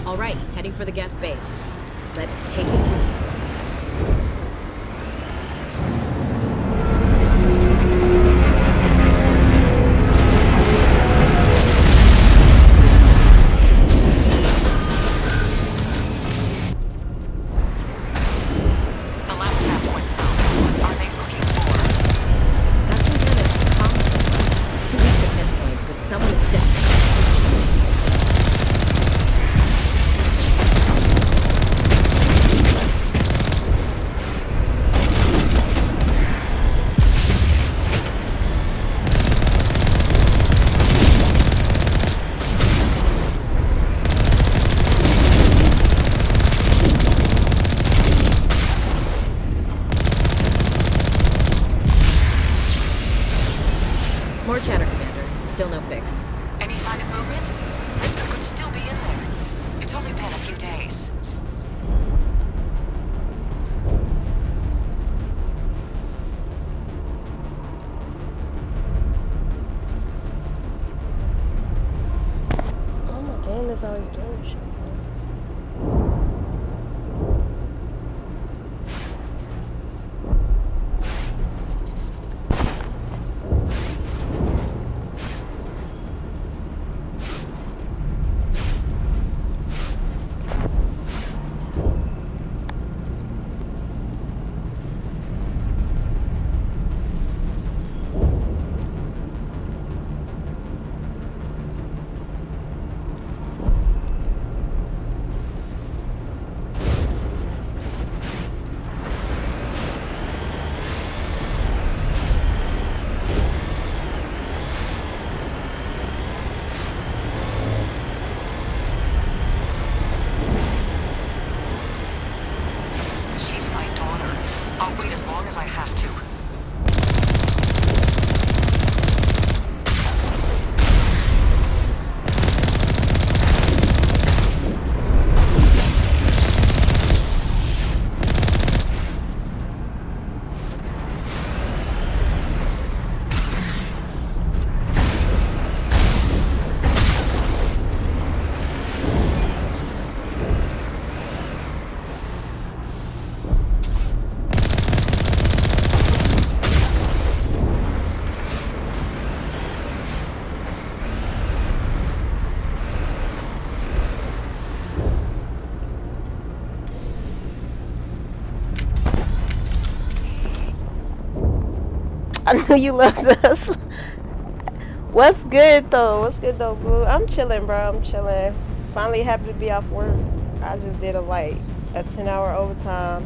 All right, heading for the Geth base. Let's take it to... More chatter, Commander. Still no fix. Any sign of movement? Risker could still be in there. It's only been a few days. Oh my game is always doing shit. I'll wait as long as I have to. I know you loved us. What's good though? What's good though, boo? I'm chilling, bro. I'm chilling. Finally happy to be off work. I just did a 10-hour overtime.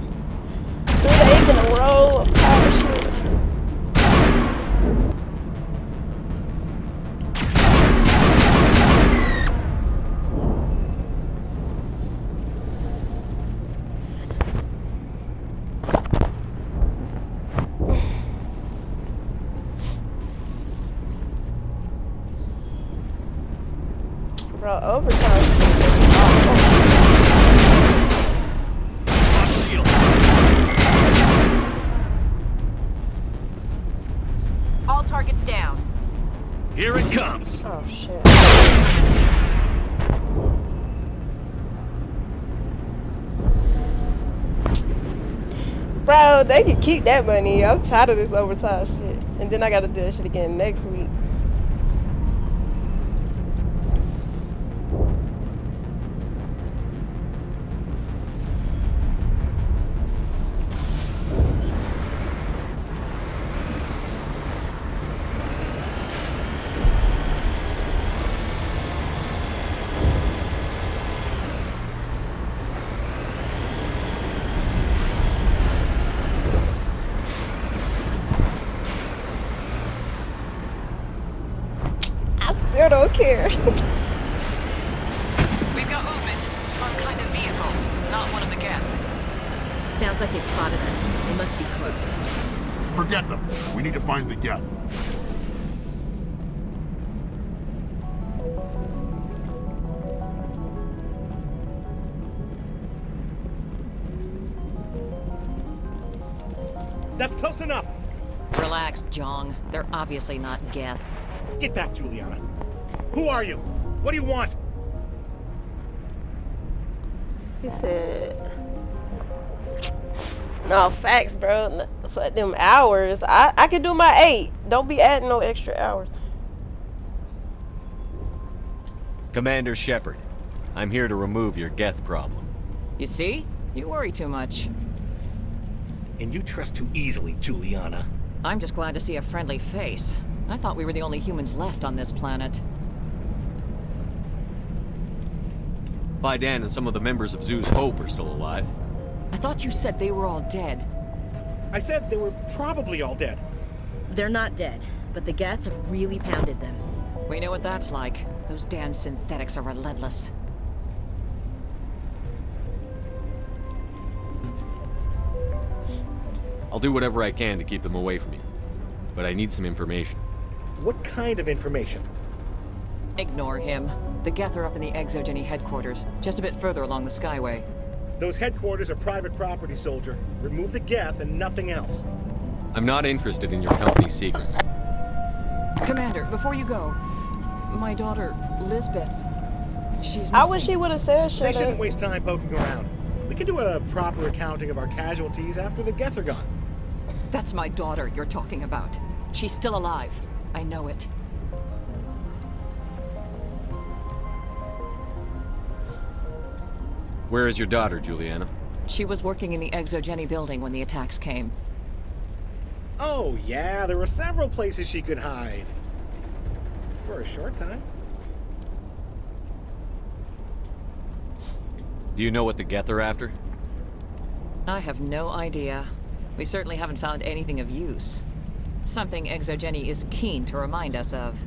3 days in a row of power shit. Bro, overtime. All targets down. Here it comes. Oh shit. Bro, they can keep that money. I'm tired of this overtime shit. And then I gotta do that shit again next week. I don't care. We've got movement. Some kind of vehicle. Not one of the Geth. Sounds like they've spotted us. They must be close. Forget them. We need to find the Geth. That's close enough. Relax, Jong. They're obviously not Geth. Get back, Juliana. Who are you? What do you want? He said, no, facts, bro. For them hours. I can do my 8. Don't be adding no extra hours. Commander Shepard, I'm here to remove your Geth problem. You see? You worry too much. And you trust too easily, Juliana. I'm just glad to see a friendly face. I thought we were the only humans left on this planet. Fidan and some of the members of Zoo's Hope are still alive. I thought you said they were all dead. I said they were probably all dead. They're not dead, but the Geth have really pounded them. We know what that's like. Those damn synthetics are relentless. I'll do whatever I can to keep them away from you. But I need some information. What kind of information? Ignore him. The Geth are up in the Exogeny headquarters, just a bit further along the Skyway. Those headquarters are private property, soldier. Remove the Geth and nothing else. I'm not interested in your company's secrets. Commander, before you go, my daughter, Lisbeth, she's missing. I wish he would have said They shit. shouldn't waste time poking around. We can do a proper accounting of our casualties after the Geth are gone. That's my daughter you're talking about. She's still alive. I know it. Where is your daughter, Juliana? She was working in the Exogeny building when the attacks came. Oh, yeah, there were several places she could hide. For a short time. Do you know what the Geth are after? I have no idea. We certainly haven't found anything of use. Something Exogeny is keen to remind us of.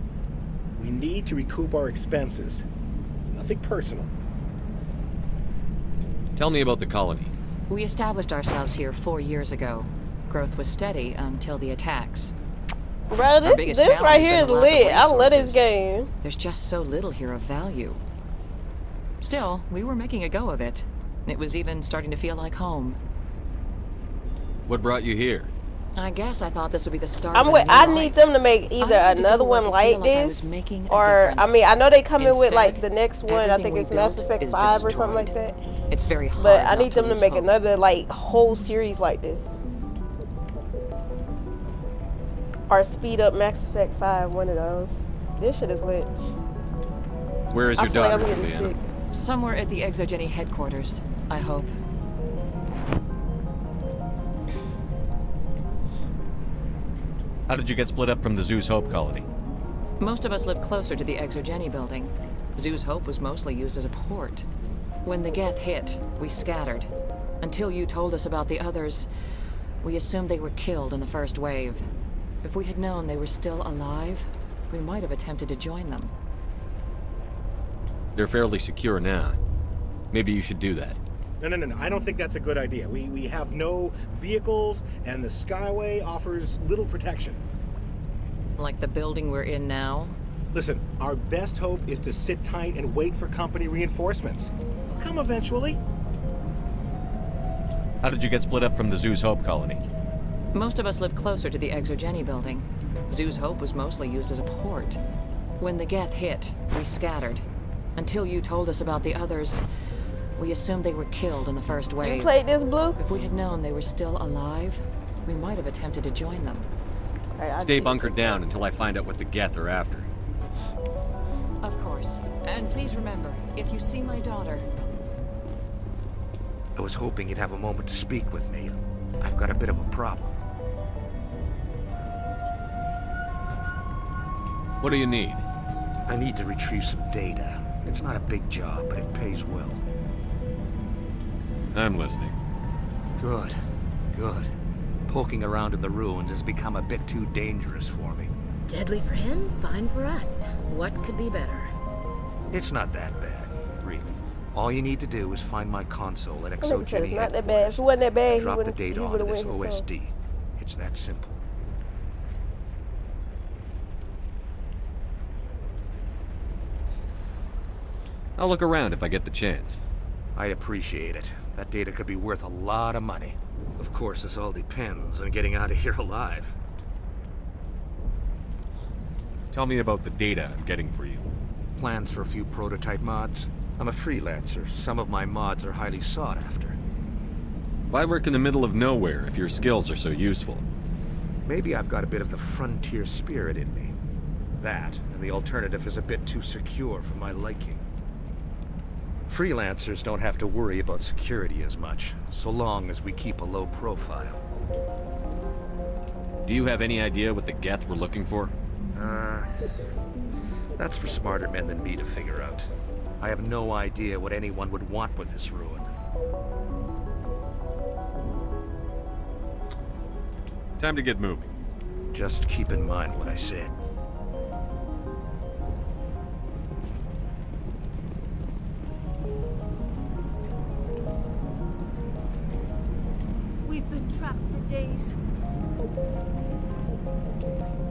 We need to recoup our expenses. It's nothing personal. Tell me about the colony. We established ourselves here 4 years ago. Growth was steady until the attacks. Bro, this biggest right challenge here has is been the lack of lit. I love this resources. game. There's just so little here of value. Still, we were making a go of it. It was even starting to feel like home. What brought you here? I guess I thought this would be the start I'm of a with, new I life. need them to make either I need to another go where I one could feel like like I this, was making a or difference. I mean, I know they coming with like Instead, the next one. I think everything it's we Mass built Effect is 5 or something like destroyed. that. It's very hard But I not need them to lose make hope. another like whole series like this, or speed up Mass Effect 5. One of those. This shit is lit. Where is I your feel like daughter, I'm getting Juliana? sick. Somewhere at the Exogeny headquarters, I hope. How did you get split up from the Zeus Hope colony? Most of us live closer to the Exogeny building. Zoo's Hope was mostly used as a port. When the Geth hit, we scattered. Until you told us about the others, we assumed they were killed in the first wave. If we had known they were still alive, we might have attempted to join them. They're fairly secure now. Maybe you should do that. No. I don't think that's a good idea. We have no vehicles, and the Skyway offers little protection. Like the building we're in now? Listen, our best hope is to sit tight and wait for company reinforcements. They'll come eventually. How did you get split up from the Zeus Hope colony? Most of us live closer to the Exogeny building. Zoo's Hope was mostly used as a port. When the Geth hit, we scattered. Until you told us about the others, we assumed they were killed in the first You wave. played this, Blue? If we had known they were still alive, we might have attempted to join them. Alright, Stay bunkered down until I find out what the Geth are after. Of course. And please remember, if you see my daughter... I was hoping you'd have a moment to speak with me. I've got a bit of a problem. What do you need? I need to retrieve some data. It's not a big job, but it pays well. I'm listening. Good. Poking around in the ruins has become a bit too dangerous for me. Deadly for him, fine for us. What could be better? It's not that bad, really. All you need to do is find my console at I think Exogeny it's not that bad. If headquarters. it wasn't that bad, he Drop the wouldn't. He data would onto have this went himself. OSD. It's that simple. I'll look around if I get the chance. I appreciate it. That data could be worth a lot of money. Of course, this all depends on getting out of here alive. Tell me about the data I'm getting for you. Plans for a few prototype mods. I'm a freelancer. Some of my mods are highly sought after. Why work in the middle of nowhere if your skills are so useful? Maybe I've got a bit of the frontier spirit in me. That, and the alternative is a bit too secure for my liking. Freelancers don't have to worry about security as much, so long as we keep a low profile. Do you have any idea what the Geth we're looking for? That's for smarter men than me to figure out. I have no idea what anyone would want with this ruin. Time to get moving. Just keep in mind what I said. We've been trapped for days.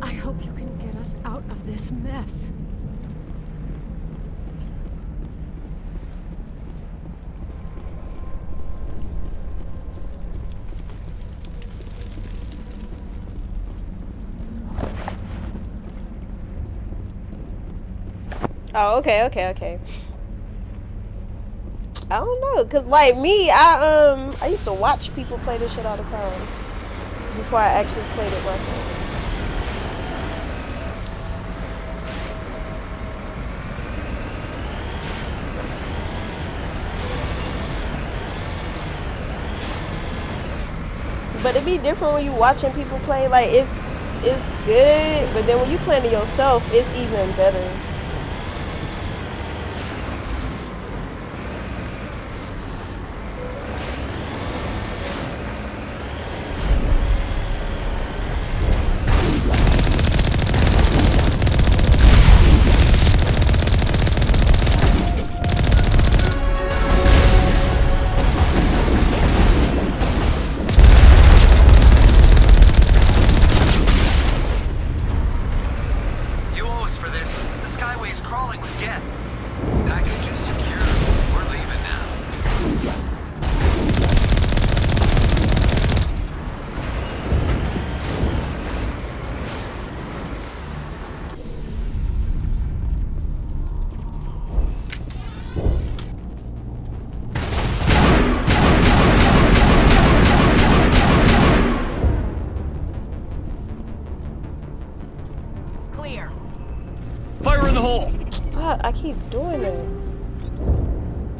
I hope you can get us out of this mess. Oh, okay. I don't know, cause like me, I used to watch people play this shit all the time before I actually played it myself. But it'd be different when you watching people play. Like it's good, but then when you playing it yourself, it's even better. I keep doing it.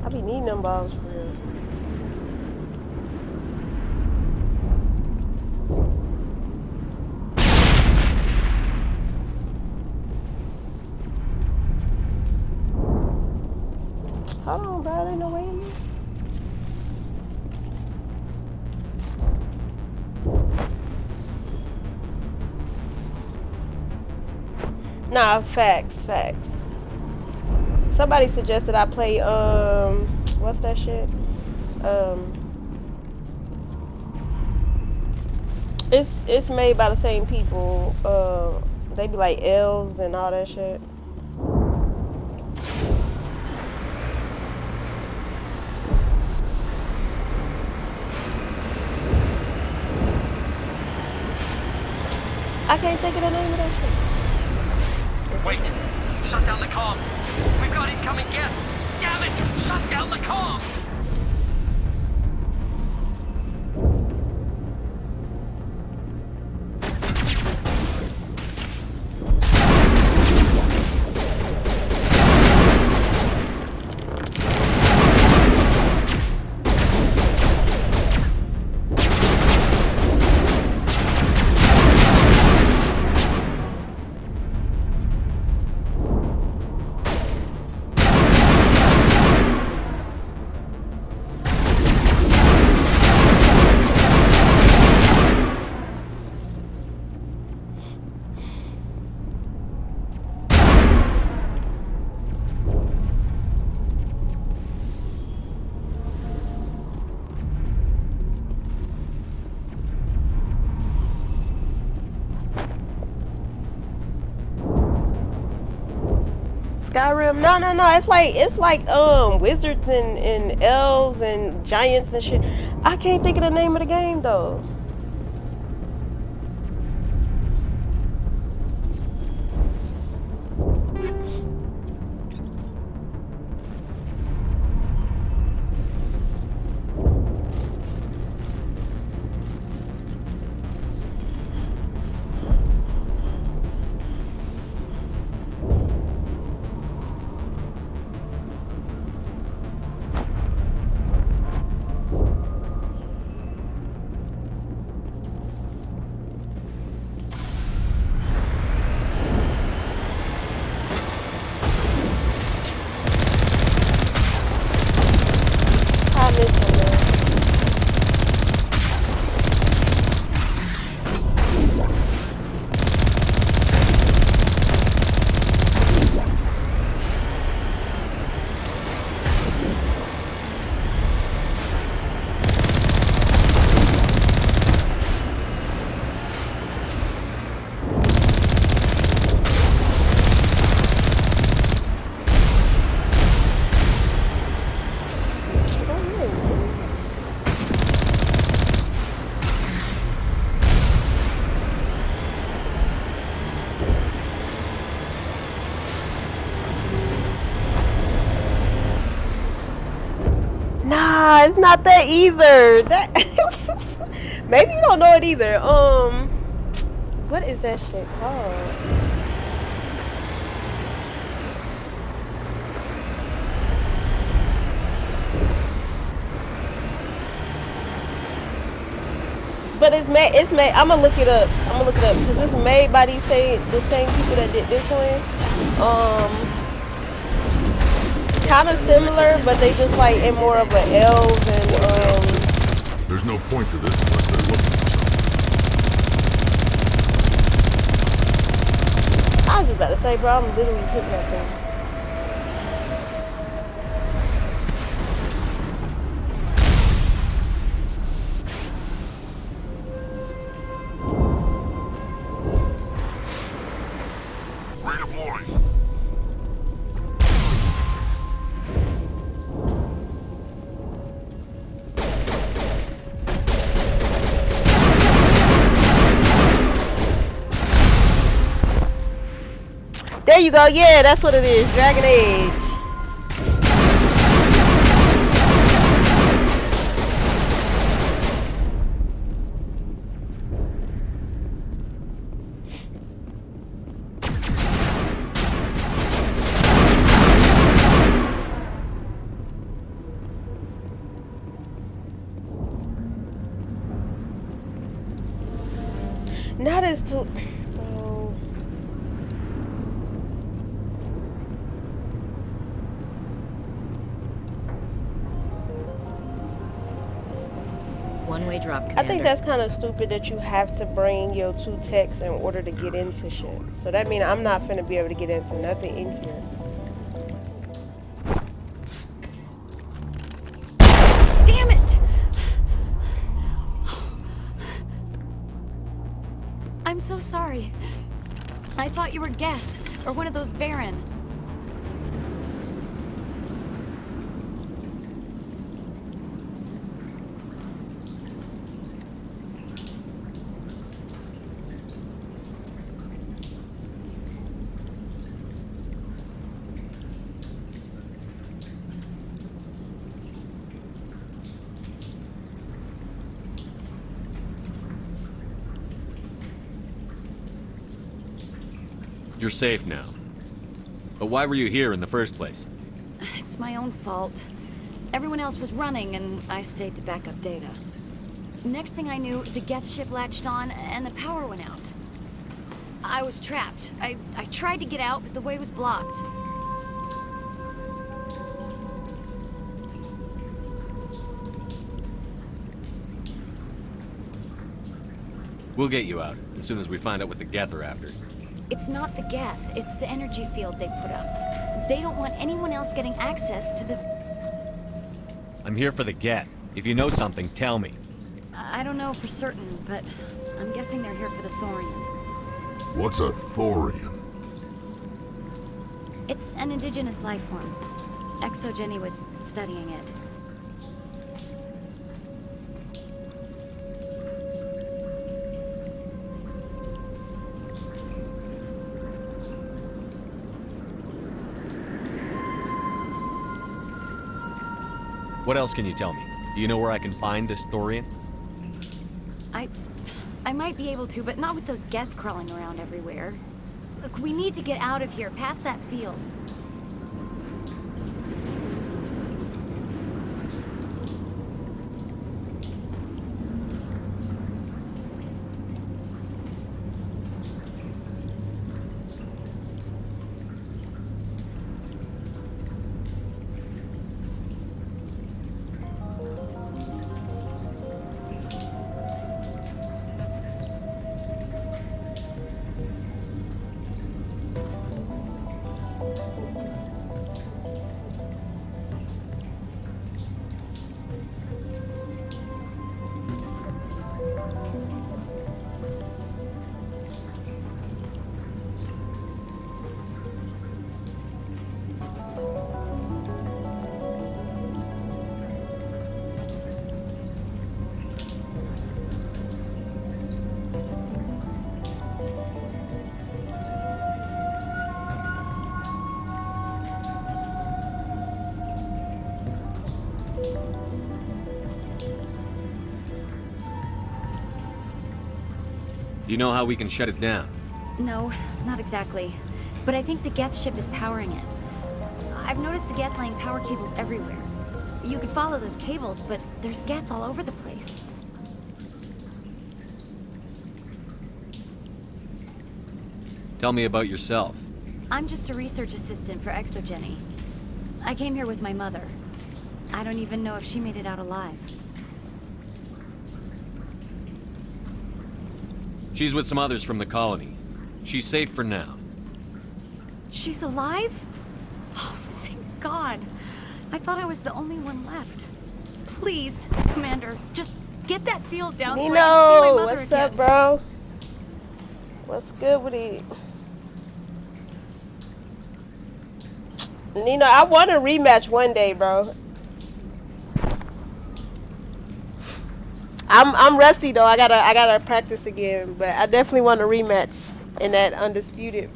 I be needing them balls for real. Hold on, bro. Ain't no way in there. Nah, facts. Somebody suggested I play, what's that shit? It's made by the same people. They be like elves and all that shit. I can't think of the name of that shit. Wait! Shut down the comm! We've got incoming Geth! Damn it! Shut down the comm! Skyrim? No. It's like wizards and elves and giants and shit. I can't think of the name of the game though. it's not that either. That maybe you don't know it either. What is that shit called? But it's made. I'm gonna look it up. Because it's made by the same people that did this one. Kind of similar, but they just like in more of an elves and There's no point to this unless they're looking for something. I was just about to say, bro, I'm literally hitting that thing. Rate of morning. There you go. Yeah, that's what it is. Dragon Age. Not as too. Oh. One-way drop, I Commander. think that's kind of stupid that you have to bring your 2 techs in order to get into shit. So that means I'm not finna be able to get into nothing in here. Damn it! I'm so sorry. I thought you were Geth, or one of those Baron. You're safe now. But why were you here in the first place? It's my own fault. Everyone else was running, and I stayed to back up data. Next thing I knew, the Geth ship latched on, and the power went out. I was trapped. I tried to get out, but the way was blocked. We'll get you out, as soon as we find out what the Geth are after. It's not the Geth, it's the energy field they put up. They don't want anyone else getting access to the... I'm here for the Geth. If you know something, tell me. I don't know for certain, but I'm guessing they're here for the Thorian. What's a Thorian? It's an indigenous life form. Exogeny was studying it. What else can you tell me? Do you know where I can find this Thorian? I might be able to, but not with those Geth crawling around everywhere. Look, we need to get out of here, past that field. Do you know how we can shut it down? No, not exactly. But I think the Geth ship is powering it. I've noticed the Geth laying power cables everywhere. You could follow those cables, but there's Geth all over the place. Tell me about yourself. I'm just a research assistant for Exogeny. I came here with my mother. I don't even know if she made it out alive. She's with some others from the colony. She's safe for now. She's alive? Oh, thank God. I thought I was the only one left. Please, Commander, just get that field down so I can see my Nino, mother what's again. up, bro? What's good with it? Nino, I want a rematch one day, bro. I'm rusty though. I gotta practice again, but I definitely want a rematch in that undisputed.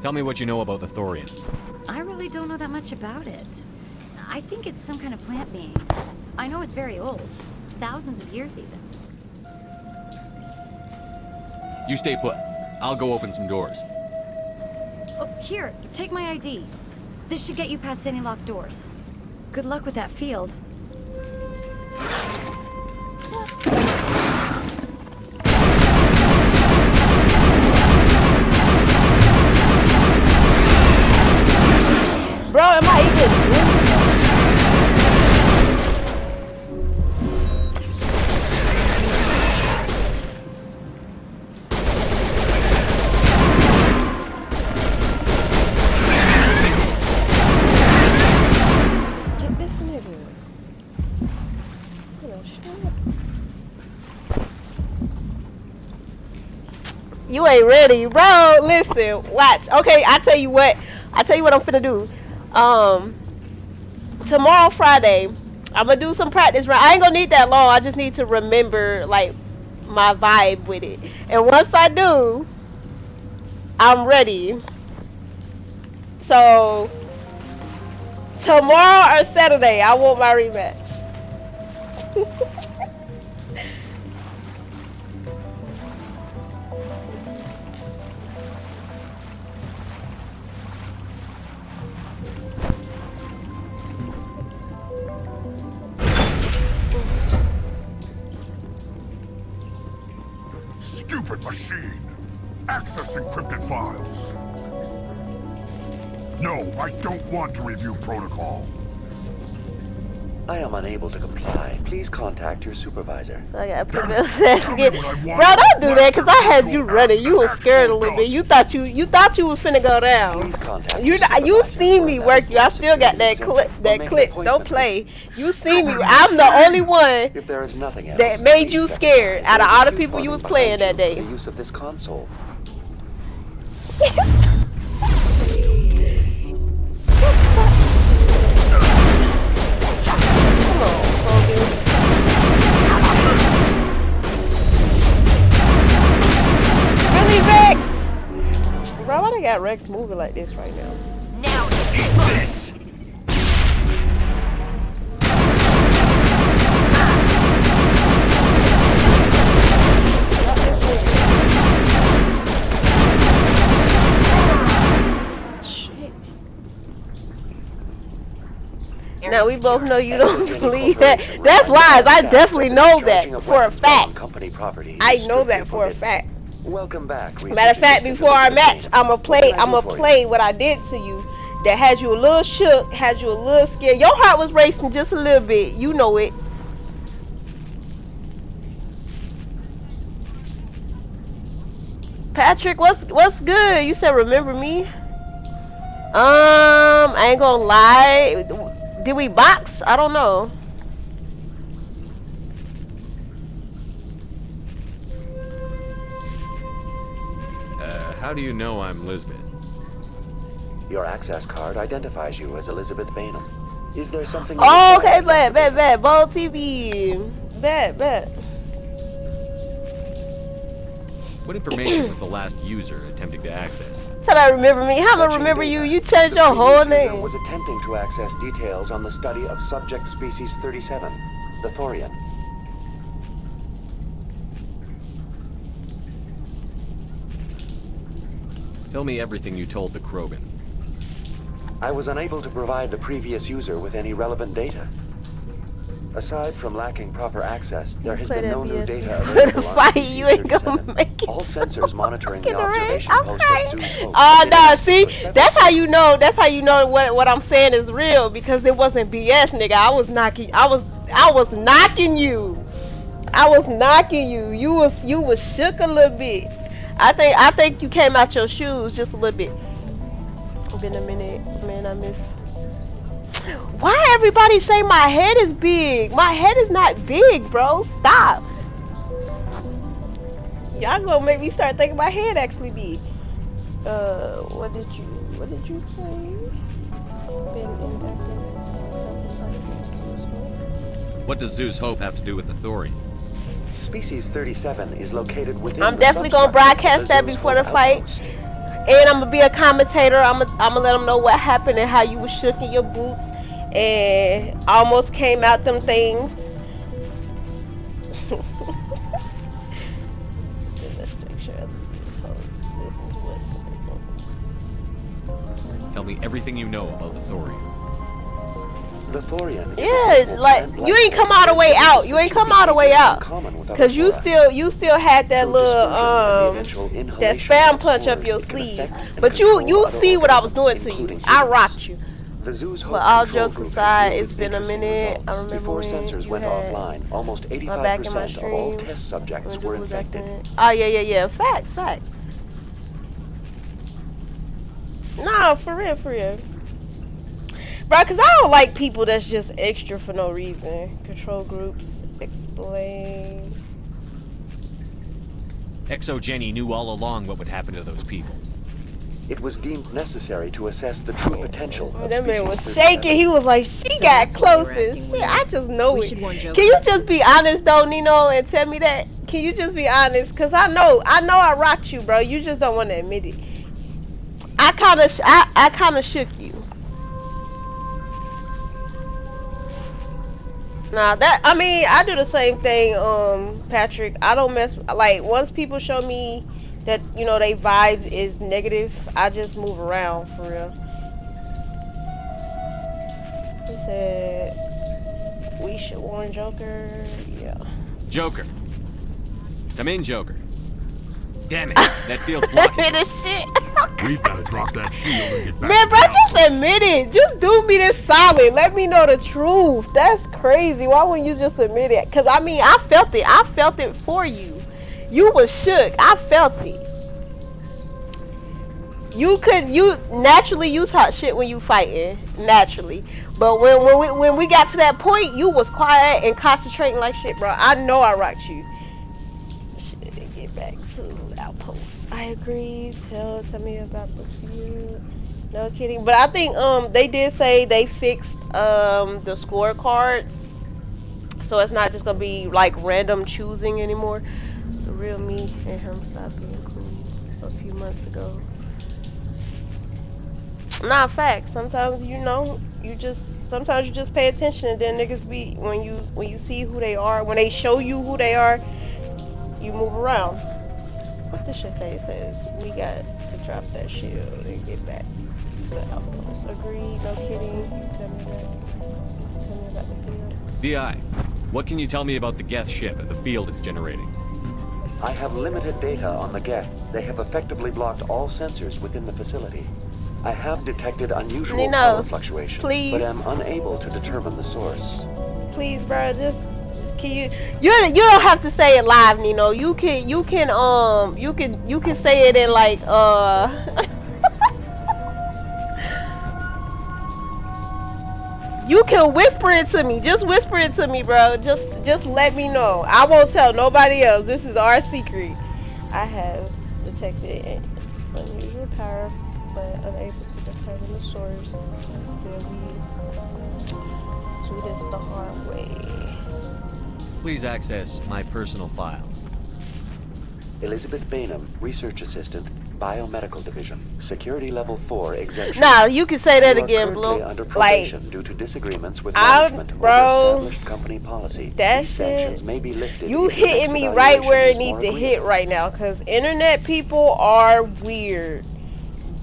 Tell me what you know about the Thorian. I really don't know that much about it. I think it's some kind of plant being. I know it's very old. Thousands of years even. You stay put. I'll go open some doors. Oh, here, take my ID. This should get you past any locked doors. Good luck with that field. Bro, am I even? Get this nigga. Oh, shit. You ain't ready, bro. Listen, watch. Okay, I tell you what I'm finna do. Tomorrow, Friday, I'm gonna do some practice. I ain't gonna need that long. I just need to remember like my vibe with it. And once I do, I'm ready. So tomorrow or Saturday, I want my rematch. Stupid machine! Access encrypted files. No, I don't want to review protocol. I am unable to comply. Please contact your supervisor. I gotta put Damn this it. Tell me again. what I Bro, want. don't do that, cause I had you Control running. You was F, scared a actual little bit. dust. You thought you was finna go down. Please contact You your supervisor seen for me a work you. I medical still got security that exemption clip. or That make an clip. Don't appointment. play. You seen me. I'm the only one If there is nothing else, that made please you step scared aside. out of There's a all the queue people you forming was playing behind that you for day. the use of this console. Come on, Kobe. Really, Rex? Bro, why they got Rex moving like this right now? Now Shit. Now we both know you don't believe that. That's lies. I definitely know that for a fact. Company property I is know strictly that for a forbidden. fact. Welcome back. Matter of fact, before our match, I'ma play what what I did to you. That had you a little shook, had you a little scared. Your heart was racing just a little bit. You know it. Patrick, what's good? You said remember me? I ain't gonna lie. Did we box? I don't know. How do you know I'm Lisbeth? Your access card identifies you as Elizabeth Bainham. Is there something? Oh, okay, bet. Bold TV. Bet. What information was the last user attempting to access? Tell I remember me. How am I Fetching remember data. you? You changed The your whole previous user name. was attempting to access details on the study of subject species 37, the Thorian. Tell me everything you told the Krogan. I was unable to provide the previous user with any relevant data. Aside from lacking proper access, there has been no new data available on Fight, species you ain't gonna 37. make it. All sensors monitoring the Fucking observation right. post Okay. at Zeus Hope Oh have been no, inactive see, for several that's how seconds. you know. That's how you know what I'm saying is real because it wasn't BS, nigga. I was knocking. I was knocking you. I was knocking you. You was shook a little bit. I think you came out your shoes just a little bit. It's been a minute, man. I miss. Why everybody say my head is big? My head is not big, bro. Stop. Y'all gonna make me start thinking my head actually big. What did you say? Been inactive. What does Zeus Hope have to do with the Thorian? Species 37 is located within I'm the definitely gonna substructure of broadcast that Zeus before the Hope fight. outpost. And I'm gonna be a commentator. I'm gonna let them know what happened and how you was shook in your boots and almost came out them things. Tell me everything you know about the Thorian. The Thorian is a Yeah, simple like plant you ain't come all the way out. You ain't come all the way out. Cause you still had that little that spam punch up your sleeve. But you see what I was doing to you. I rocked you. The Zeus Hope But all control jokes group aside, has it's been a interesting minute. I results. remember Before when sensors you went had offline, almost my back in my 85% of all stream. test subjects When were dude was acting infected. it. Oh yeah. Facts. Nah, for real. Bro, cause I don't like people that's just extra for no reason. Control groups, explain. Exogeny knew all along what would happen to those people. It was deemed necessary to assess the true potential of That man was species shaking. He was like, she So got that's why they were close as acting shit. weird. I just know We it. should warn Joker. Can you just be honest though, Nino, and tell me that? Can you just be honest? Cause I know I rocked you, bro. You just don't want to admit it. I kind of shook you. Nah, I mean, I do the same thing, Patrick. I don't mess, like, once people show me that, you know, they vibe is negative, I just move around, for real. He said, we should warn Joker, yeah. Joker. Come in, Joker. Damn it, that field's blocking This us. shit. We gotta drop that shield and get back Man, to bro, the just outpost. admit it. Just do me this solid. Let me know the truth. That's crazy. Why wouldn't you just admit it? Because, I mean, I felt it. I felt it for you. You was shook. I felt it. Naturally, you talk shit when you fighting. Naturally. But when we got to that point, you was quiet and concentrating like shit, bro. I know I rocked you. Shit, get back to outpost. I agree. Tell me about the field. No kidding. But I think they did say they fixed the scorecard, so it's not just gonna be like random choosing anymore. The real me and him stopped being cool a few months ago. Nah, facts. Sometimes sometimes you just pay attention, and then niggas be when you see who they are, when they show you who they are, you move around. What this shit say? It says we got to drop that shield and get back to the outpost. Agreed, no kidding. Tell me about the field. VI, what can you tell me about the Geth ship and the field it's generating? I have limited data on the Geth. They have effectively blocked all sensors within the facility. I have detected unusual Nino, power fluctuations, please. but am unable to determine the source. Please, bro, just can you don't have to say it live, Nino. You can say it in like you can whisper it to me. Just whisper it to me, bro. Just let me know. I won't tell nobody else. This is our secret. I have detected an unusual power, but unable to determine the source. Still we do this the hard way. Please access my personal files. Elizabeth Bainham, Research Assistant, Biomedical Division. Security Level 4 exemption. Nah, you can say that You are again, currently Blue. under Like, probation due to disagreements with management over established company policy. that These sanctions shit. may be lifted. You if the hitting next me right evaluation where it is needs more to hit agreeable. right now, cause internet people are weird,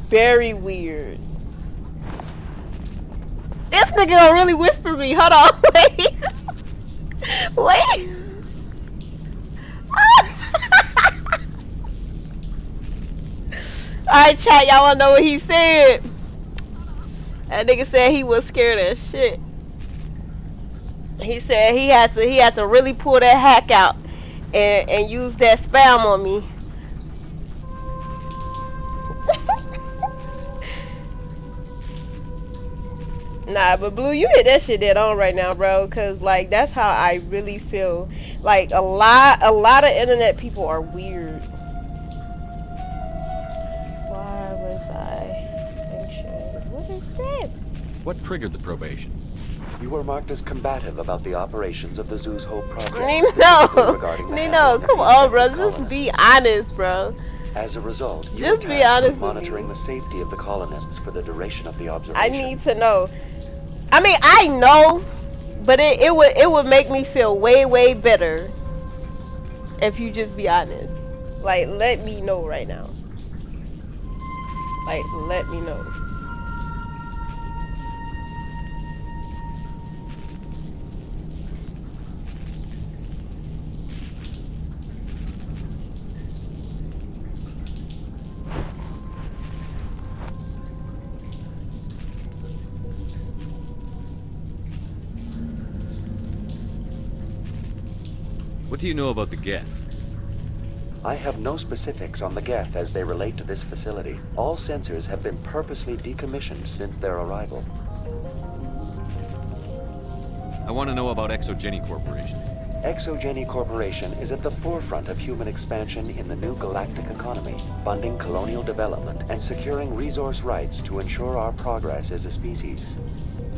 very weird. This nigga gonna really whisper me. Hold on, wait, wait. Alright, chat, y'all wanna know what he said? That nigga said he was scared as shit. He said he had to really pull that hack out and use that spam on me. Nah, but Blue, you hit that shit dead on right now, bro. Cause like that's how I really feel. Like a lot of internet people are weird. Why was I anxious? What is this? What triggered the probation? You were marked as combative about the operations of the Zoo's Hope project. Nino, specifically regarding the Nino, handling of come the on, bro. infected Just be colonists. honest, bro. As a result, you Just were be tasked honest with with monitoring me. the safety of the colonists for the duration of the I observation. need to know. I mean, I know, but it would make me feel way better if you just be honest. Like, let me know right now. Like, let me know. What do you know about the Geth? I have no specifics on the Geth as they relate to this facility. All sensors have been purposely decommissioned since their arrival. I want to know about Exogeny Corporation. Exogeny Corporation is at the forefront of human expansion in the new galactic economy, funding colonial development and securing resource rights to ensure our progress as a species.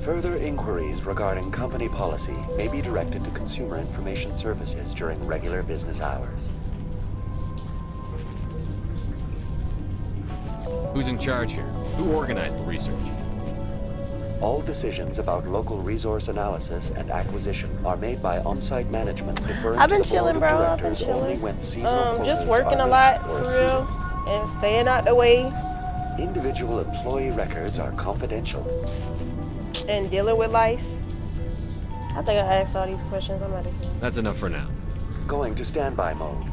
Further inquiries regarding company policy may be directed to Consumer Information Services during regular business hours. Who's in charge here? Who organized the research? All decisions about local resource analysis and acquisition are made by on-site management deferring I've been to the board chilling, of bro. I've been directors only chilling. when seasonal Just quotas working are a lot missed or for exceeded. real and staying out the way Individual employee records are confidential. and dealing with life. I think I asked all these questions. I'm out of here. That's enough for now. Going to standby mode.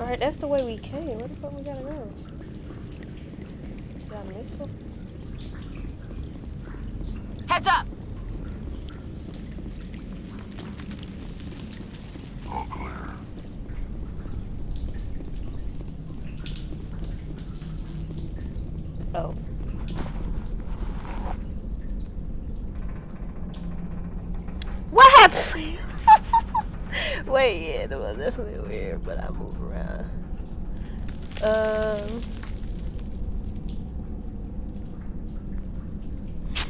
Alright, that's the way we came. Where the fuck we gotta go? Did I miss it? Heads up! All clear. Oh. What happened? Wait, yeah, that was definitely weird, but I move around.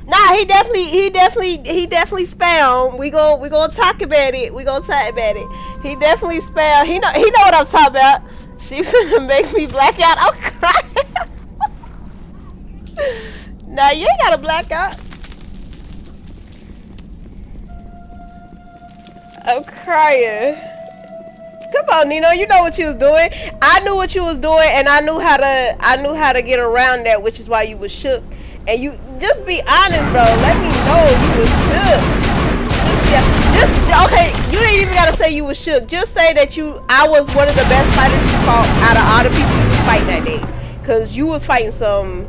Nah, he definitely spam. We gonna talk about it. We gonna talk about it. He definitely spam. He know what I'm talking about. She finna make me black out. I'm crying. Nah, you ain't gotta black out. I'm crying. Come on, Nino. You know what you was doing. I knew what you was doing, and I knew how to get around that, which is why you was shook. And you just be honest, bro. Let me know you was shook. Okay. You didn't even gotta say you was shook. Just say that I was one of the best fighters you fought out of all the people you was fighting that day. Cause you was fighting some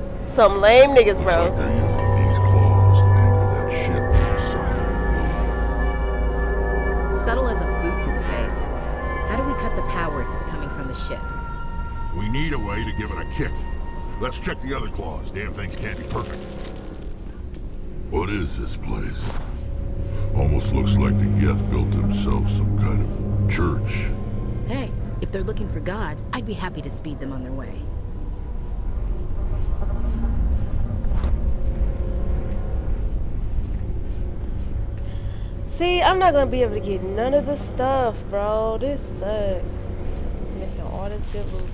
lame niggas, bro. Looks like they're using these claws to anchor that ship to the side of the building. Subtle as a boot to the face. How do we cut the power if it's coming from the ship? We need a way to give it a kick. Let's check the other claws. Damn things can't be perfect. What is this place? Almost looks like the Geth built themselves some kind of church. Hey, if they're looking for God, I'd be happy to speed them on their way. See, I'm not gonna be able to get none of the stuff, bro. This sucks. Missing all this good loot.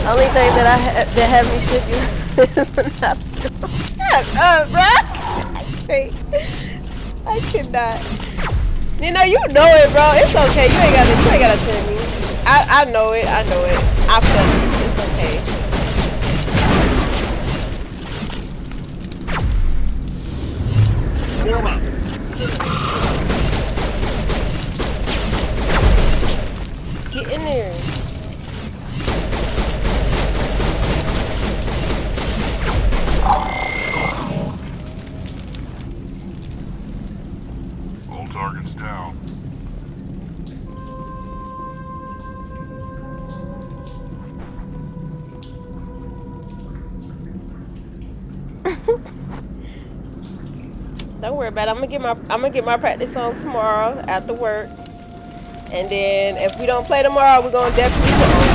Only thing that have me sleeping is not. Shut up, bro. I cannot. You know it, bro. It's okay. You ain't gotta tell me. I know it. I feel it. It's okay. Warm up. Get in there. All targets down. Don't worry about it. I'm gonna get my practice on tomorrow after work. And then if we don't play tomorrow, we're gonna definitely go.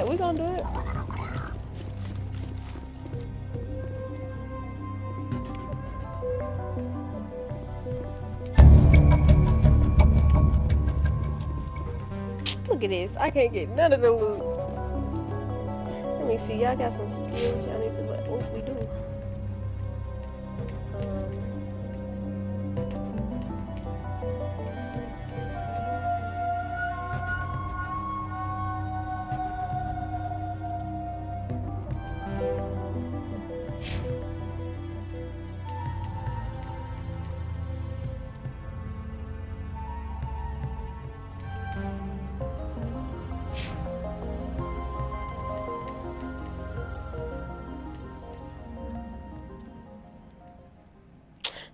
We gonna do it. Perimeter clear. Look at this. I can't get none of the loot. Let me see. Y'all got some skills y'all need to let. What we do?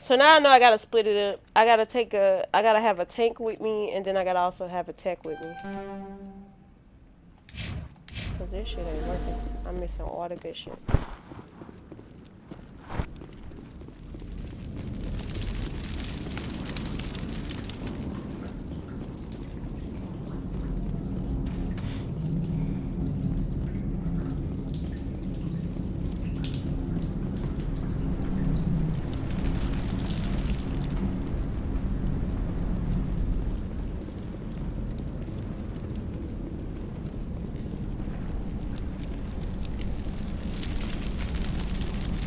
So now I know I gotta split it up. I gotta have a tank with me, and then I gotta also have a tech with me. 'Cause Cause this shit ain't working. I'm missing all the good shit.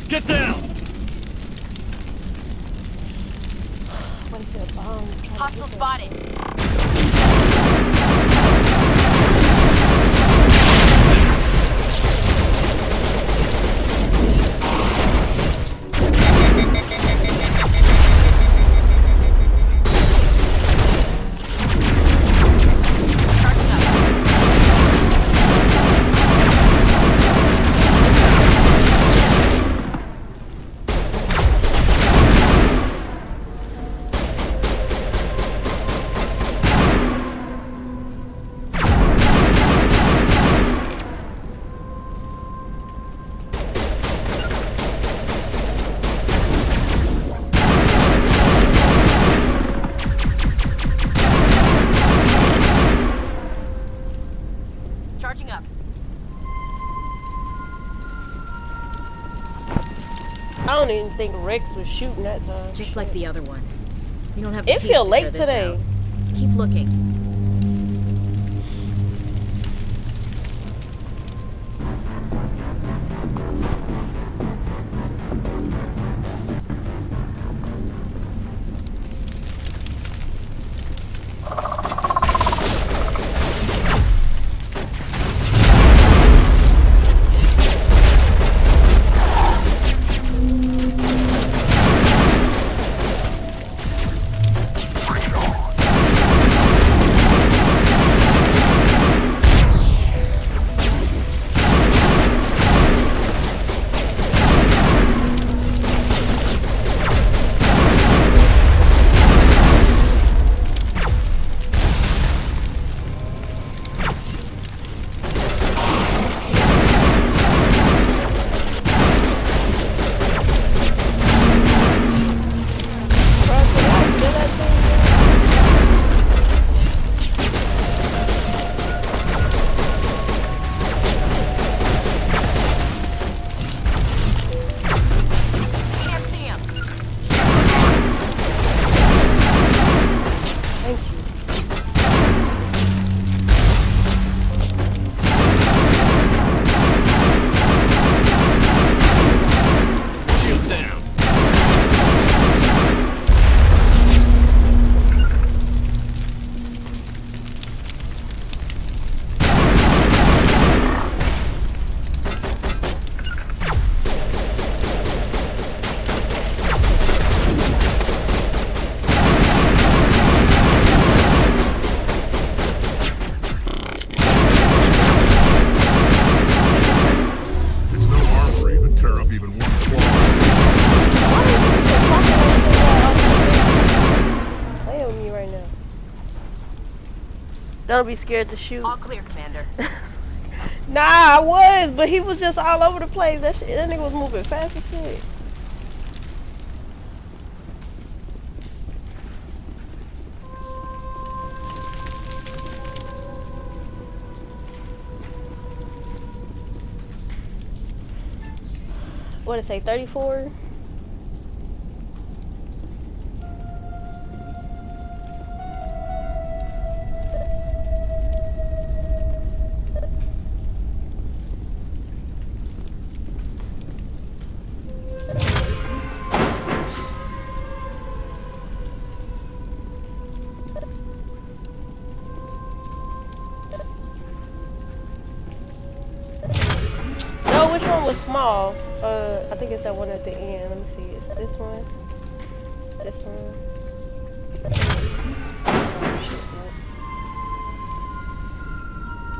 Get down! What is it? Hostile spotted. Charging up. I don't even think Rex was shooting that time. Just like the other one. You don't have the It teeth feel to late figure this today. out. Keep looking. Don't be scared to shoot. All clear, Commander. Nah, I was, but he was just all over the place. That nigga was moving fast as shit. What did it say, 34? No, which one was small? I think it's that one at the end. Let me see. It's this one. This one. Oh, shit, no.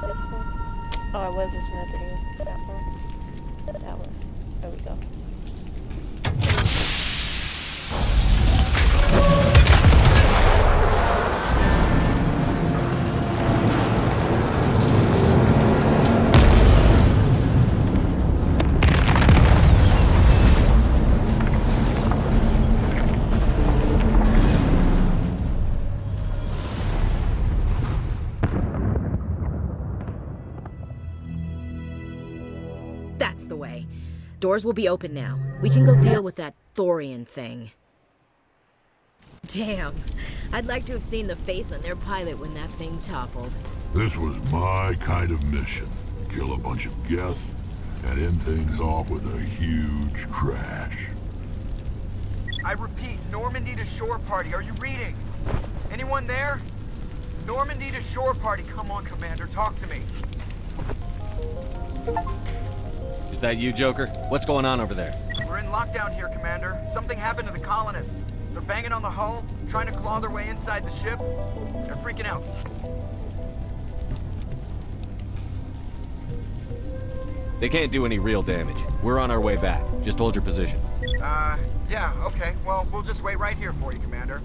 This one. Oh, it was this one at the end. That one. That one. There we go. Doors will be open now. We can go deal with that thorian thing. Damn. I'd like to have seen the face on their pilot when that thing toppled. This was my kind of mission. Kill a bunch of Geth and end things off with a huge crash. I repeat, Normandy to shore party. Are you reading? Anyone there? Normandy to shore party. Come on, Commander. Talk to me. Is that you, Joker? What's going on over there? We're in lockdown here, Commander. Something happened to the colonists. They're banging on the hull, trying to claw their way inside the ship. They're freaking out. They can't do any real damage. We're on our way back. Just hold your position. Yeah, okay. Well, we'll just wait right here for you, Commander.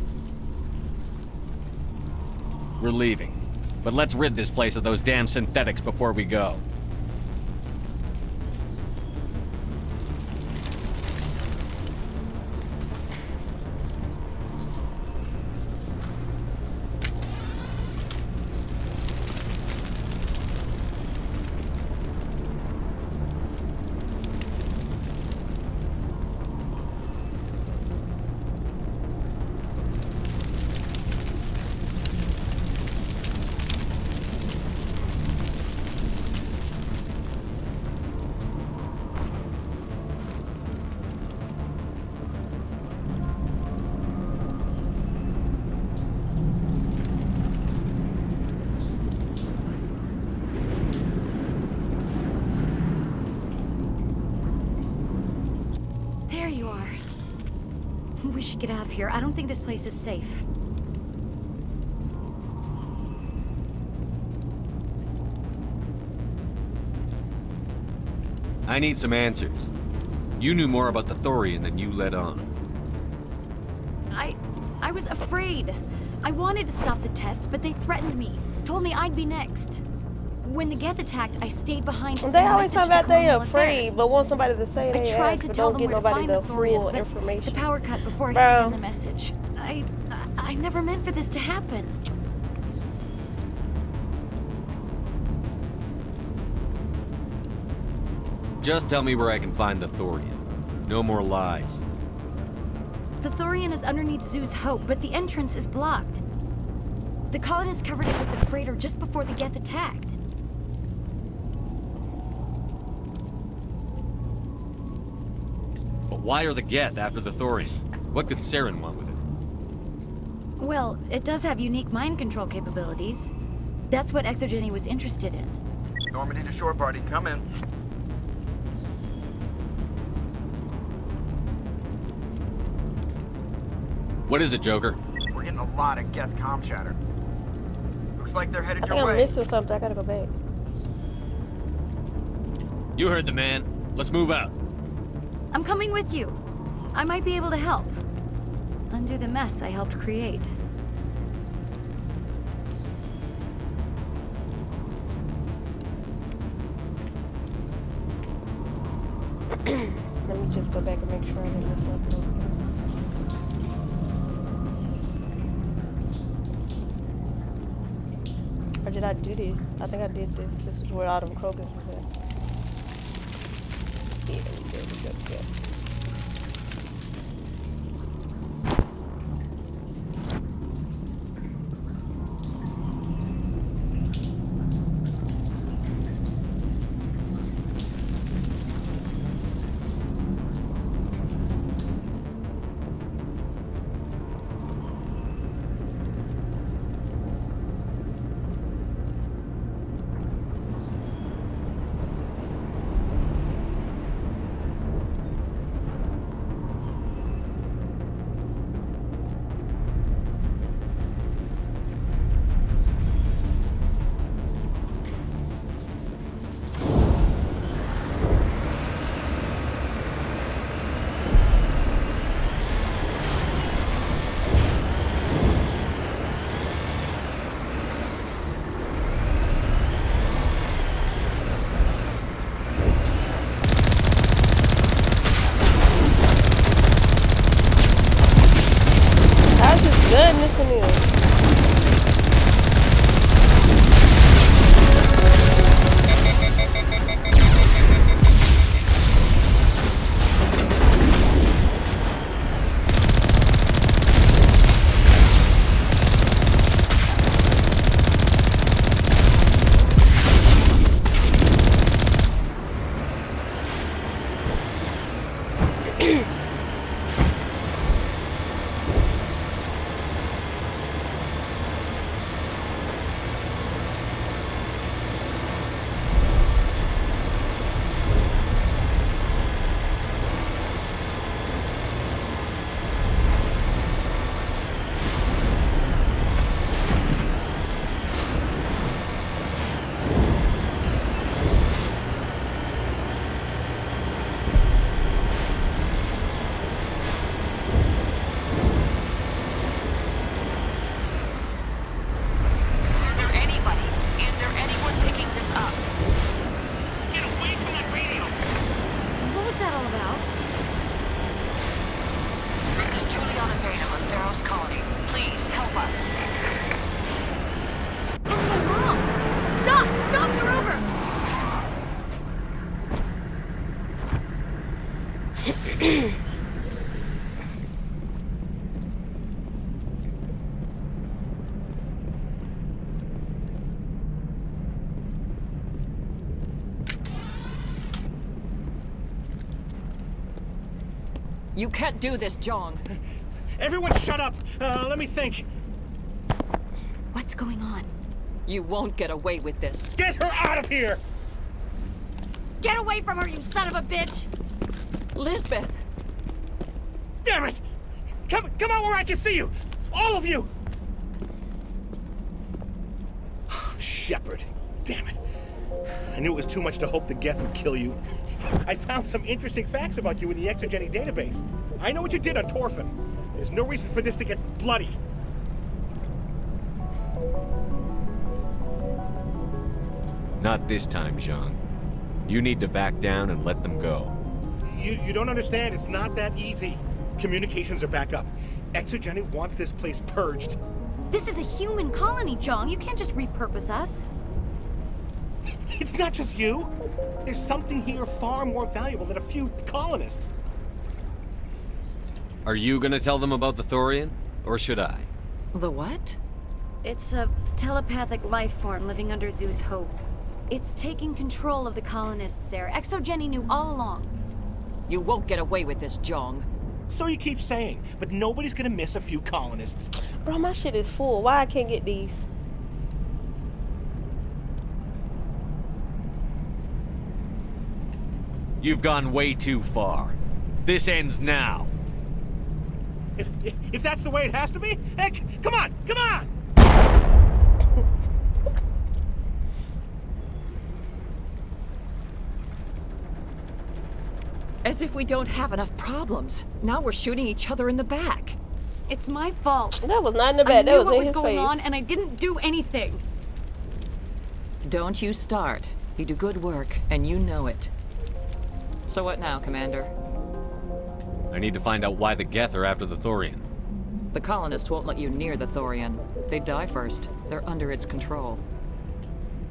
We're leaving. But let's rid this place of those damn synthetics before we go. We should get out of here. I don't think this place is safe. I need some answers. You knew more about the thorian than you let on. I was afraid. I wanted to stop the tests, but they threatened me. Told me I'd be next. When the Geth attacked, I stayed behind to send They a always message talk about to they Colonial afraid, Affairs. but want somebody to say I they tried asked, to but tell don't them get where to nobody find the the thorian, full but information. the power cut before I Bro. could send the message. I never meant for this to happen. Just tell me where I can find the thorian. No more lies. The thorian is underneath Zoo's Hope, but the entrance is blocked. The colonists covered it with the freighter just before the Geth attacked. But why are the Geth after the thorian? What could Saren want with it? Well, it does have unique mind control capabilities. That's what Exogeny was interested in. Normandy to shore party. Come in. What is it, Joker? We're getting a lot of Geth comm chatter. Looks like they're headed I think your I'm way. missing something. I gotta go back. You heard the man. Let's move out. I'm coming with you. I might be able to help. Undo the mess I helped create. Let me just go back and make sure I didn't miss something. Or did I do this? I think I did this. This is where all them crocus was at. Yeah, we did. You can't do this, Jong. Everyone shut up! Let me think. What's going on? You won't get away with this. Get her out of here! Get away from her, you son of a bitch! Lisbeth! Damn it! Come out where I can see you! All of you! Shepard. Damn it. I knew it was too much to hope the Geth would kill you. I found some interesting facts about you in the Exogeny database. I know what you did on Torfin. There's no reason for this to get bloody. Not this time, Jean. You need to back down and let them go. You don't understand. It's not that easy. Communications are back up. Exogeny wants this place purged. This is a human colony, Jong. You can't just repurpose us. It's not just you. There's something here far more valuable than a few colonists. Are you gonna tell them about the Thorian? Or should I? The what? It's a telepathic life form living under Zeus' Hope. It's taking control of the colonists there. Exogeny knew all along. You won't get away with this, Jong. So you keep saying, but nobody's gonna miss a few colonists. Bro, my shit is full. Why I can't get these? You've gone way too far. This ends now. If that's the way it has to be, heck, come on, come on! As if we don't have enough problems. Now we're shooting each other in the back. It's my fault. That was not in the back. I That knew was what in was his going face. on, and I didn't do anything. Don't you start. You do good work, and you know it. So what now, Commander? I need to find out why the Geth are after the Thorian. The colonists won't let you near the Thorian. They die first. They're under its control.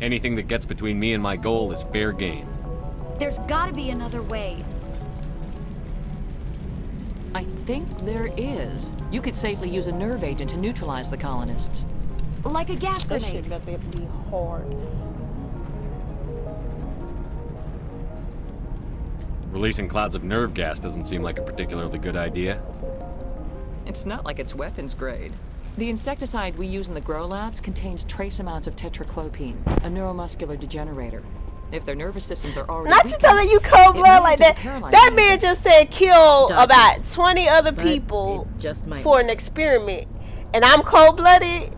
Anything that gets between me and my goal is fair game. There's gotta be another way. I think there is. You could safely use a nerve agent to neutralize the colonists. Like a gas That grenade. shit better be hard. Releasing clouds of nerve gas doesn't seem like a particularly good idea. It's not like it's weapons grade. The insecticide we use in the grow labs contains trace amounts of tetraclopine, a neuromuscular degenerator. If their nervous systems are already Not to tell me you cold blood like that. That man just said kill Dodgy. about 20 other But people it just might for an experiment. And I'm cold blooded.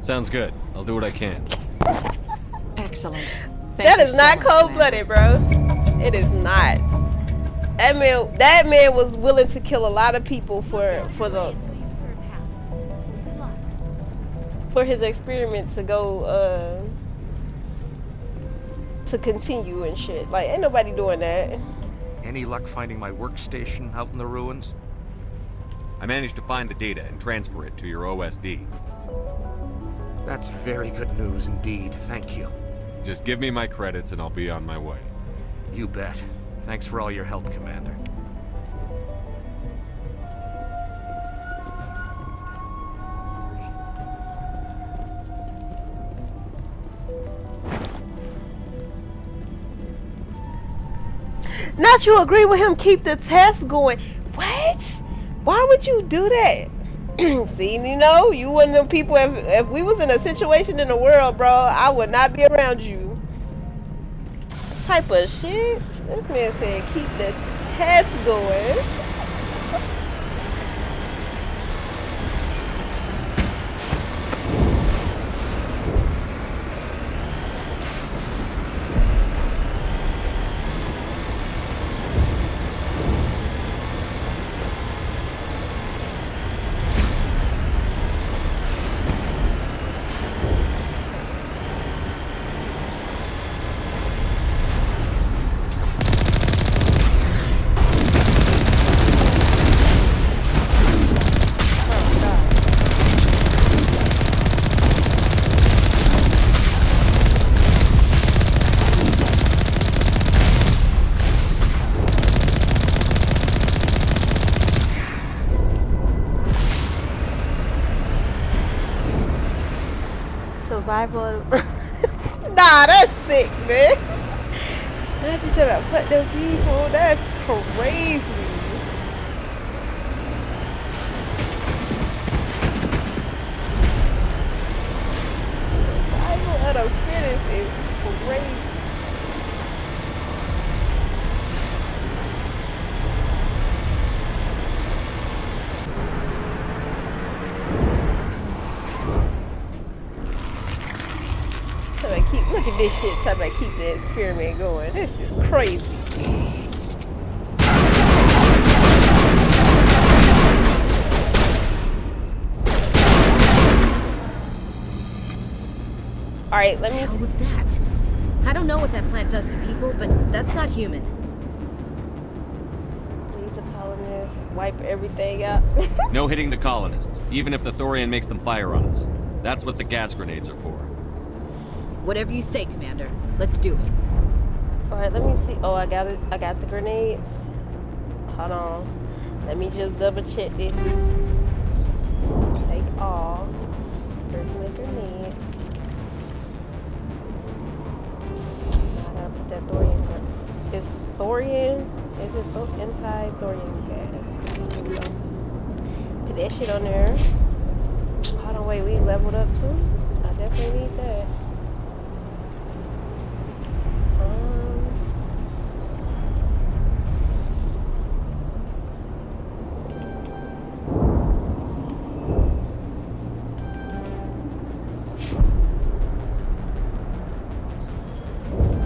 Sounds good. I'll do what I can. Excellent. That is not cold blooded, bro. It is not. That man was willing to kill a lot of people for his experiment to go to continue and shit. Like, ain't nobody doing that. Any luck finding my workstation out in the ruins? I managed to find the data and transfer it to your OSD. That's very good news indeed. Thank you. Just give me my credits and I'll be on my way. You bet. Thanks for all your help, Commander. Not you agree with him, keep the test going. What? Why would you do that? See, you know, you one of them people, if we was in a situation in the world, bro, I would not be around you. Type of shit. This man said keep the test going. Survival. Nah, that's sick, man. I just said I put them people. That's crazy. Survival of the fittest is crazy. Look at this shit, trying to keep the experiment going. This is crazy. Alright, let me... What the hell was that? I don't know what that plant does to people, but that's not human. Leave the colonists, wipe everything out. No hitting the colonists, even if the Thorian makes them fire on us. That's what the gas grenades are for. Whatever you say, Commander. Let's do it. Alright, let me see. Oh, I got it. I got the grenades. Hold on. Let me just double check this. Take all. Personal grenades. Now I gotta put that thorium. It's thorium. Is it so anti-thorium gas? Put that shit on there. Hold on, wait. We leveled up too. I definitely need that.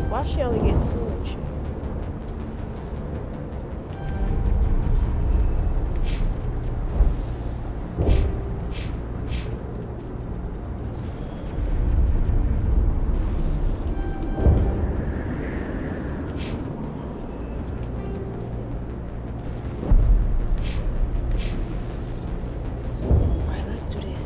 Why she only get 2 and shit? Alright, let's do this.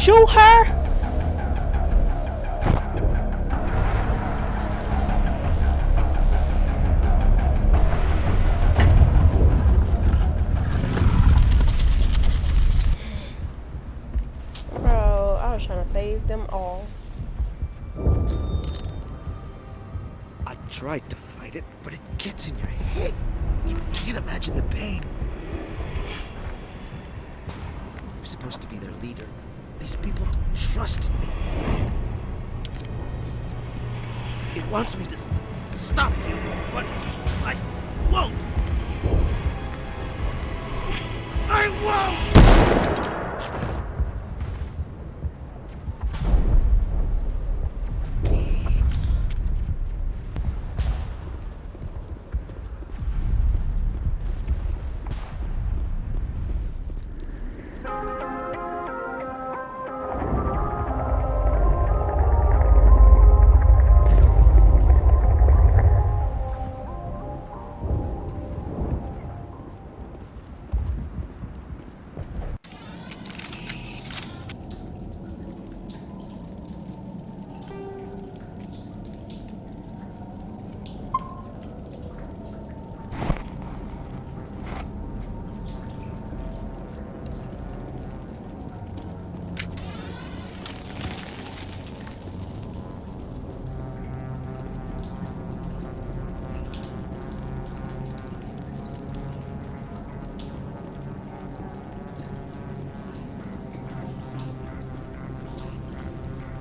shoot her? Bro, I was trying to save them all. I tried to fight it, but it gets in your head. You can't imagine the pain. I'm supposed to be their leader. These people trusted me. It wants me to stop you, but I won't. I won't!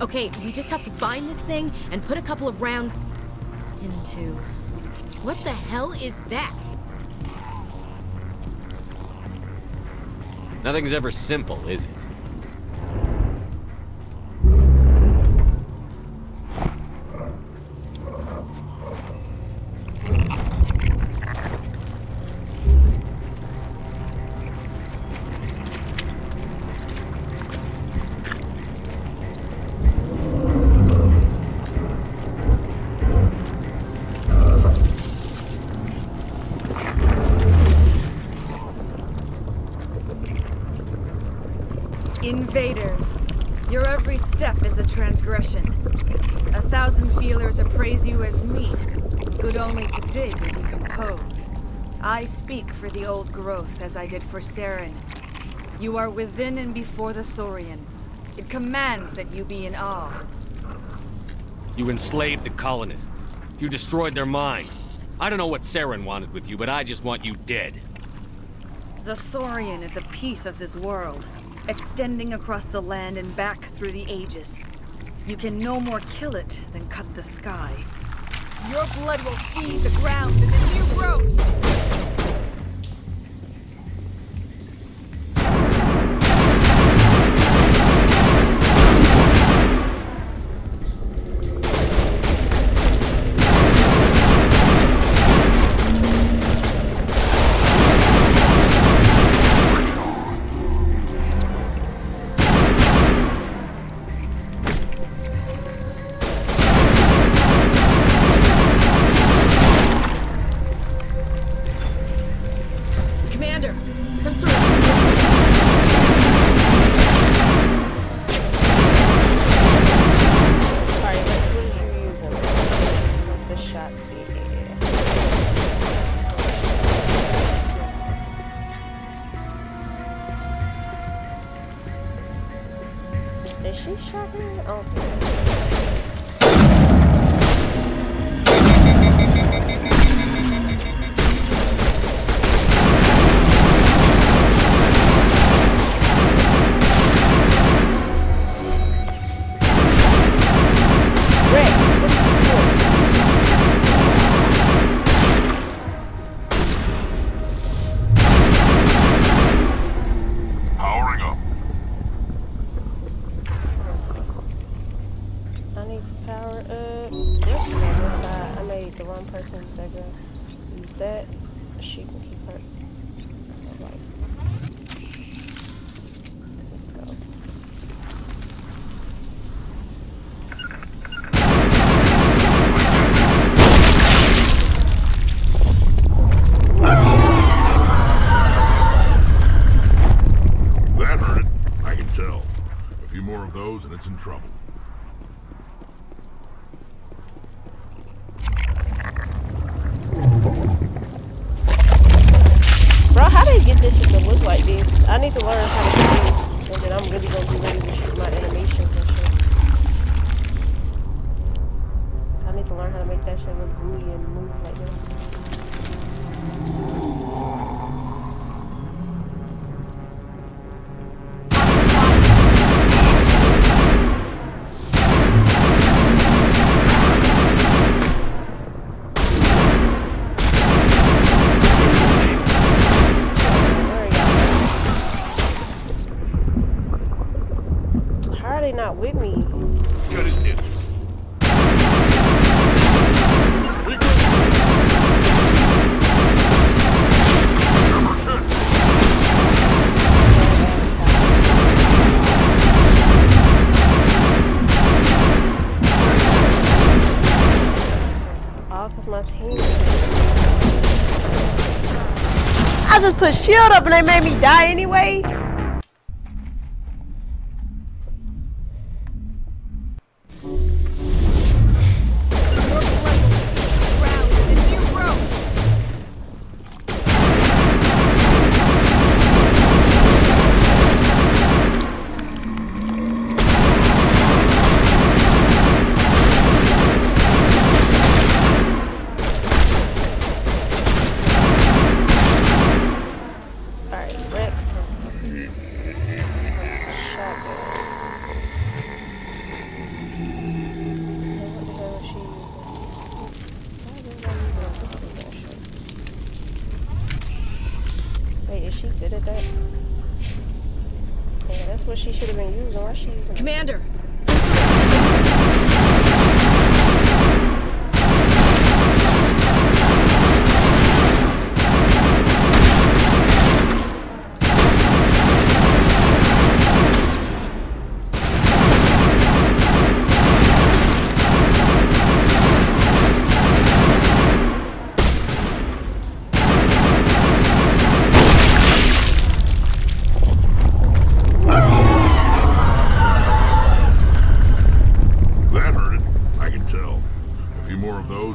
Okay, we just have to find this thing and put a couple of rounds into... What the hell is that? Nothing's ever simple, is it? Invaders, your every step is a transgression. 1,000 feelers appraise you as meat, good only to dig or decompose. I speak for the old growth as I did for Saren. You are within and before the Thorian. It commands that you be in awe. You enslaved the colonists. You destroyed their minds. I don't know what Saren wanted with you, but I just want you dead. The Thorian is a piece of this world, extending across the land and back through the ages. You can no more kill it than cut the sky. Your blood will feed the ground and the new growth! Is she shot him? Oh. of those and it's in trouble. Bro, how they get this shit to look like this? I need to learn how to do this, and then I'm really gonna be ready to shoot my animations and shit. I need to learn how to make that shit look gooey and move like that. Not with me. Got his nips. All because my team. I just put shield up and they made me die anyway. Commander!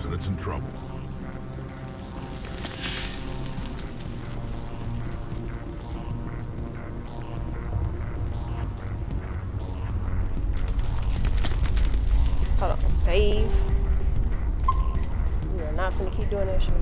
And it's in trouble. Hold on, save. We are not gonna keep doing that shit.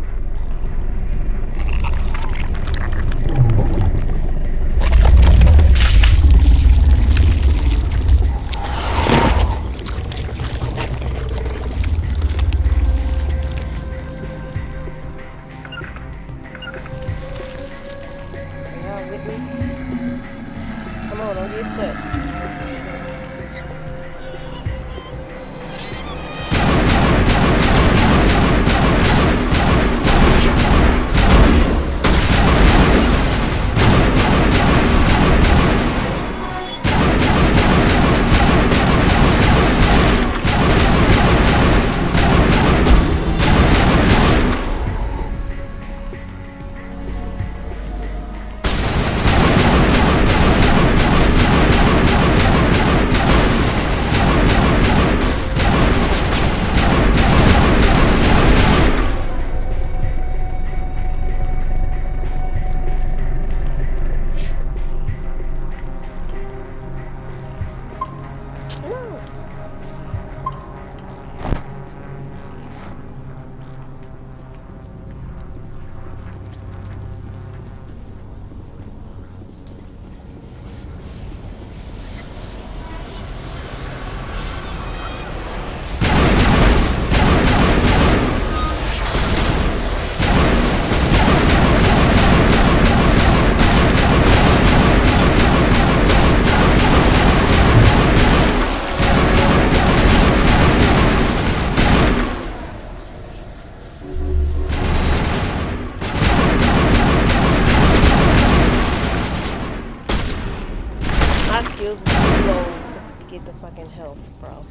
skills too low to get the fucking health, bro.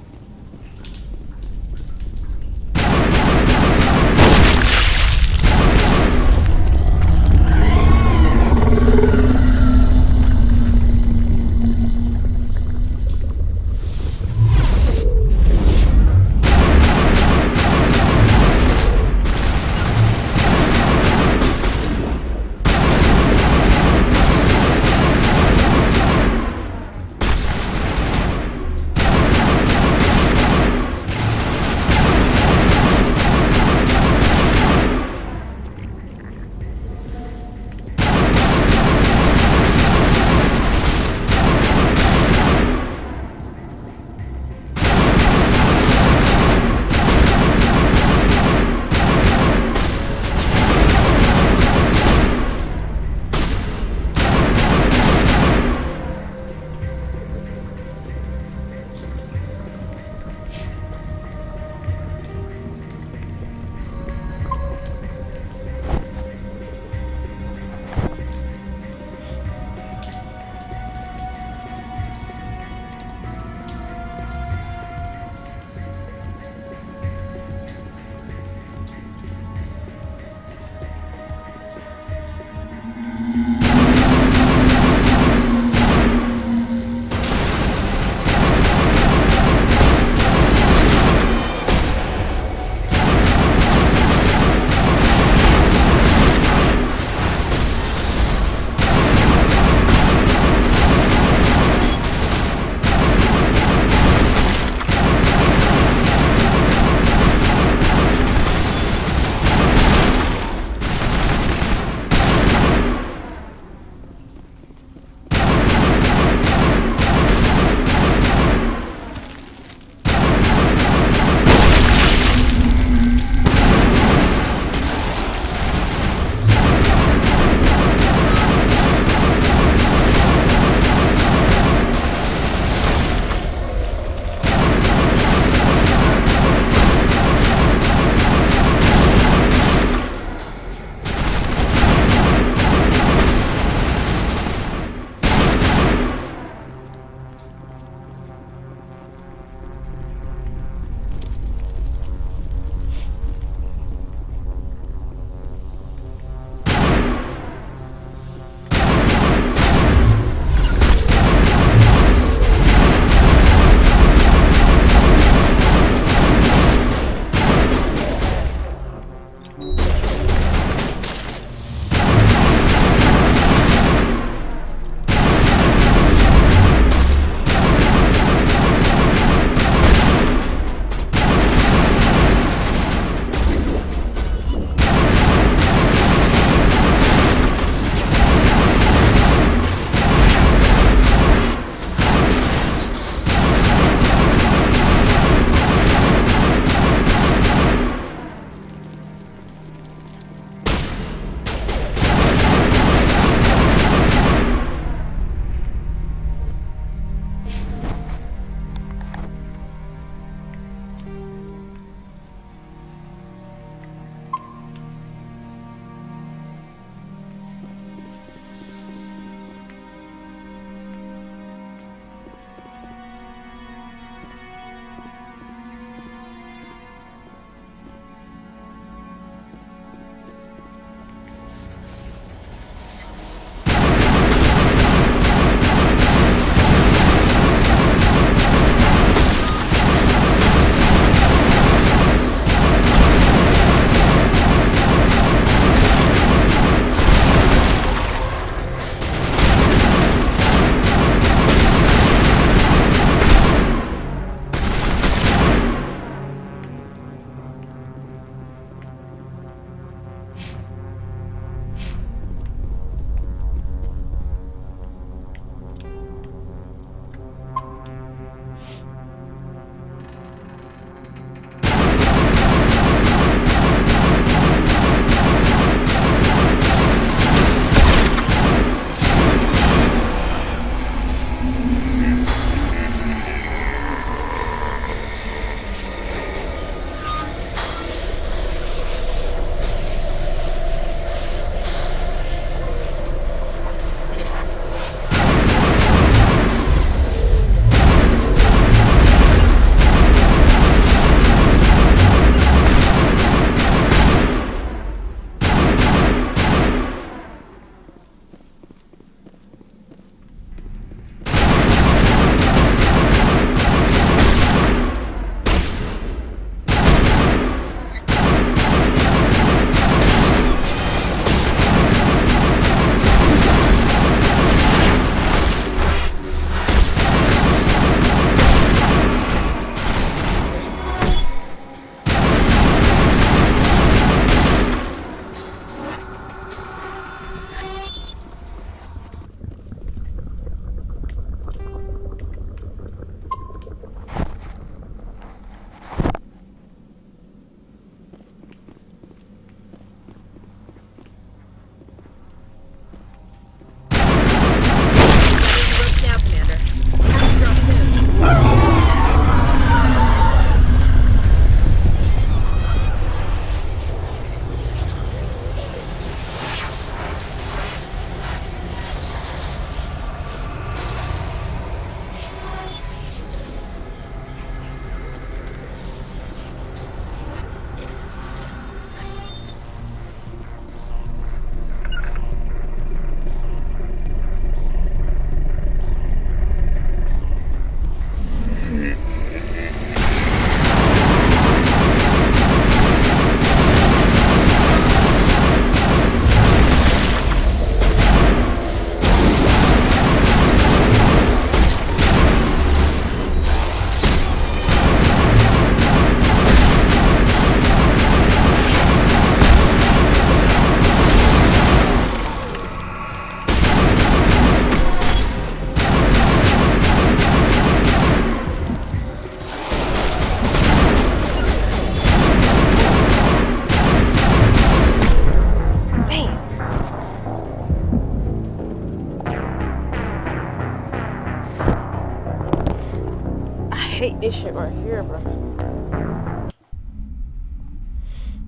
This shit right here, bro.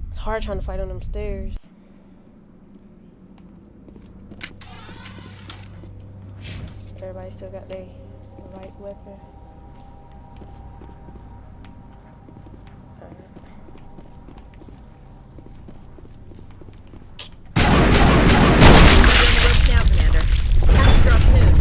It's hard trying to fight on them stairs. Everybody still got their light weapon. Now, Commander. Have to drop soon.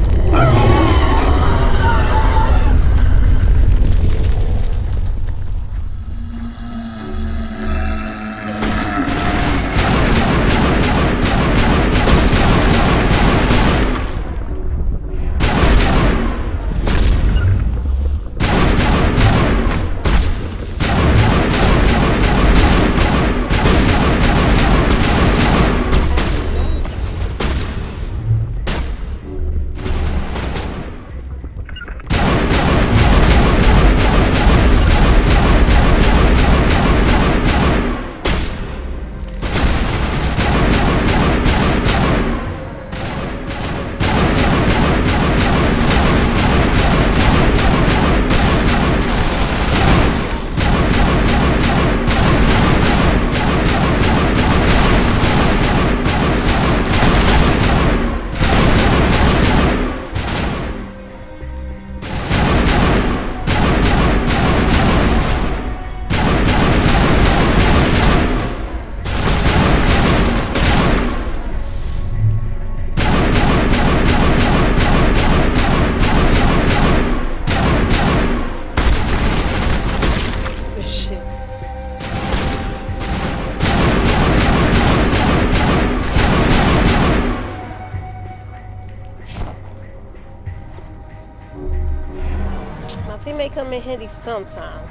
My teammate come in handy sometimes.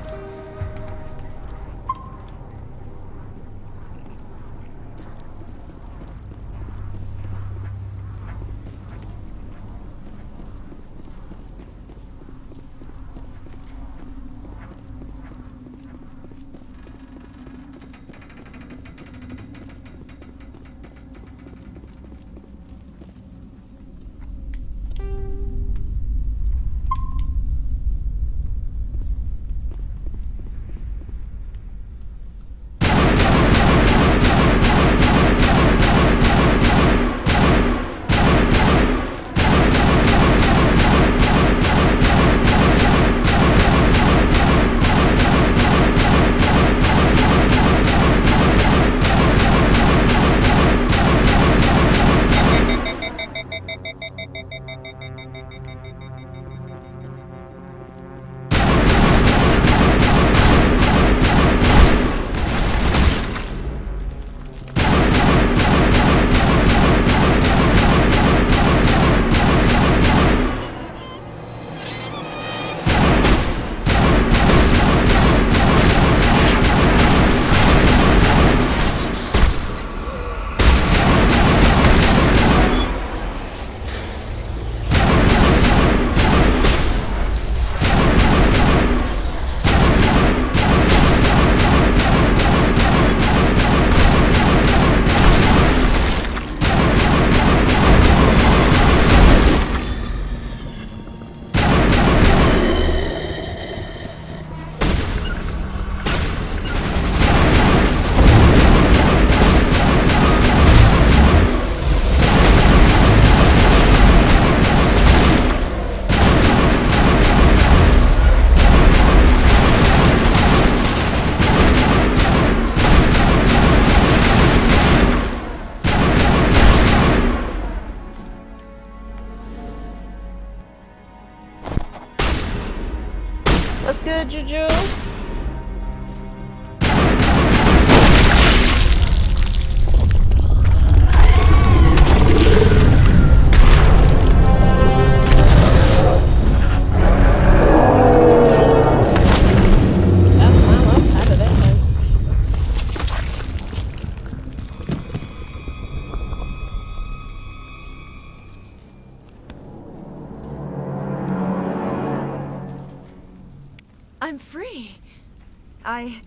What's good, Juju? I'm free. I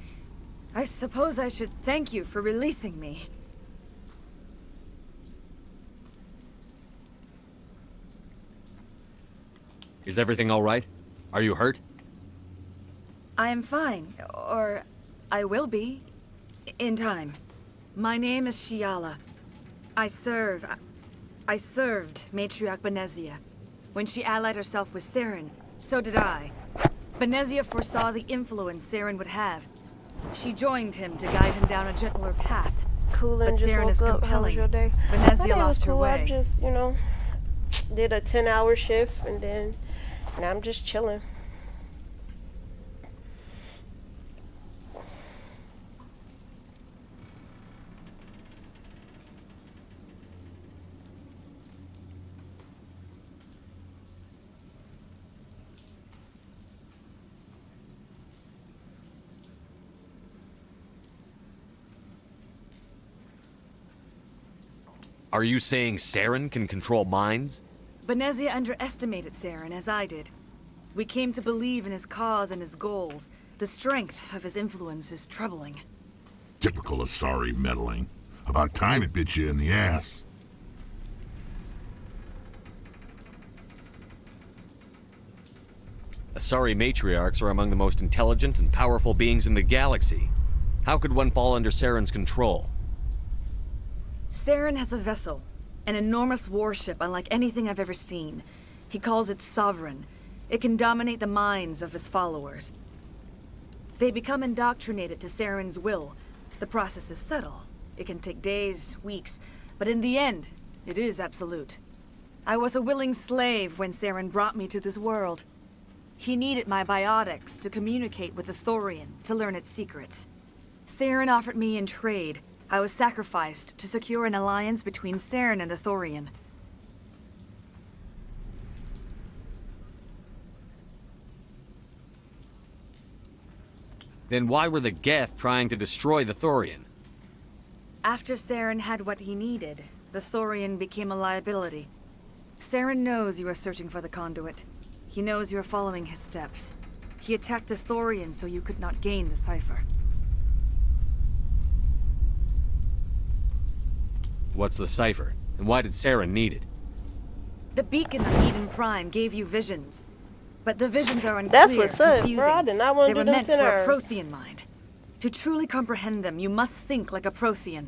suppose I should thank you for releasing me. Is everything all right? Are you hurt? I am fine, or I will be, in time. My name is Shiala. I served Matriarch Benezia. When she allied herself with Saren, so did I. Benezia foresaw the influence Saren would have. She joined him to guide him down a gentler path. Cool, and But just Saren is woke up. How was compelling. your day? My Benezia day was lost her cool. I way. just, did a 10-hour shift, and then now I'm just chilling. Are you saying Saren can control minds? Benezia underestimated Saren, as I did. We came to believe in his cause and his goals. The strength of his influence is troubling. Typical Asari meddling. About time it bit you in the ass. Asari matriarchs are among the most intelligent and powerful beings in the galaxy. How could one fall under Saren's control? Saren has a vessel, an enormous warship unlike anything I've ever seen. He calls it Sovereign. It can dominate the minds of his followers. They become indoctrinated to Saren's will. The process is subtle. It can take days, weeks, but in the end, it is absolute. I was a willing slave when Saren brought me to this world. He needed my biotics to communicate with the Thorian, to learn its secrets. Saren offered me in trade. I was sacrificed to secure an alliance between Saren and the Thorian. Then why were the Geth trying to destroy the Thorian? After Saren had what he needed, the Thorian became a liability. Saren knows you are searching for the conduit. He knows you are following his steps. He attacked the Thorian so you could not gain the cipher. What's the cipher? And why did Saren need it? The beacon on Eden Prime gave you visions. But the visions are unclear, That's what's up, confusing. bro. I did not want They to were do them meant 10 for a hours. Prothean mind. To truly comprehend them, you must think like a Prothean.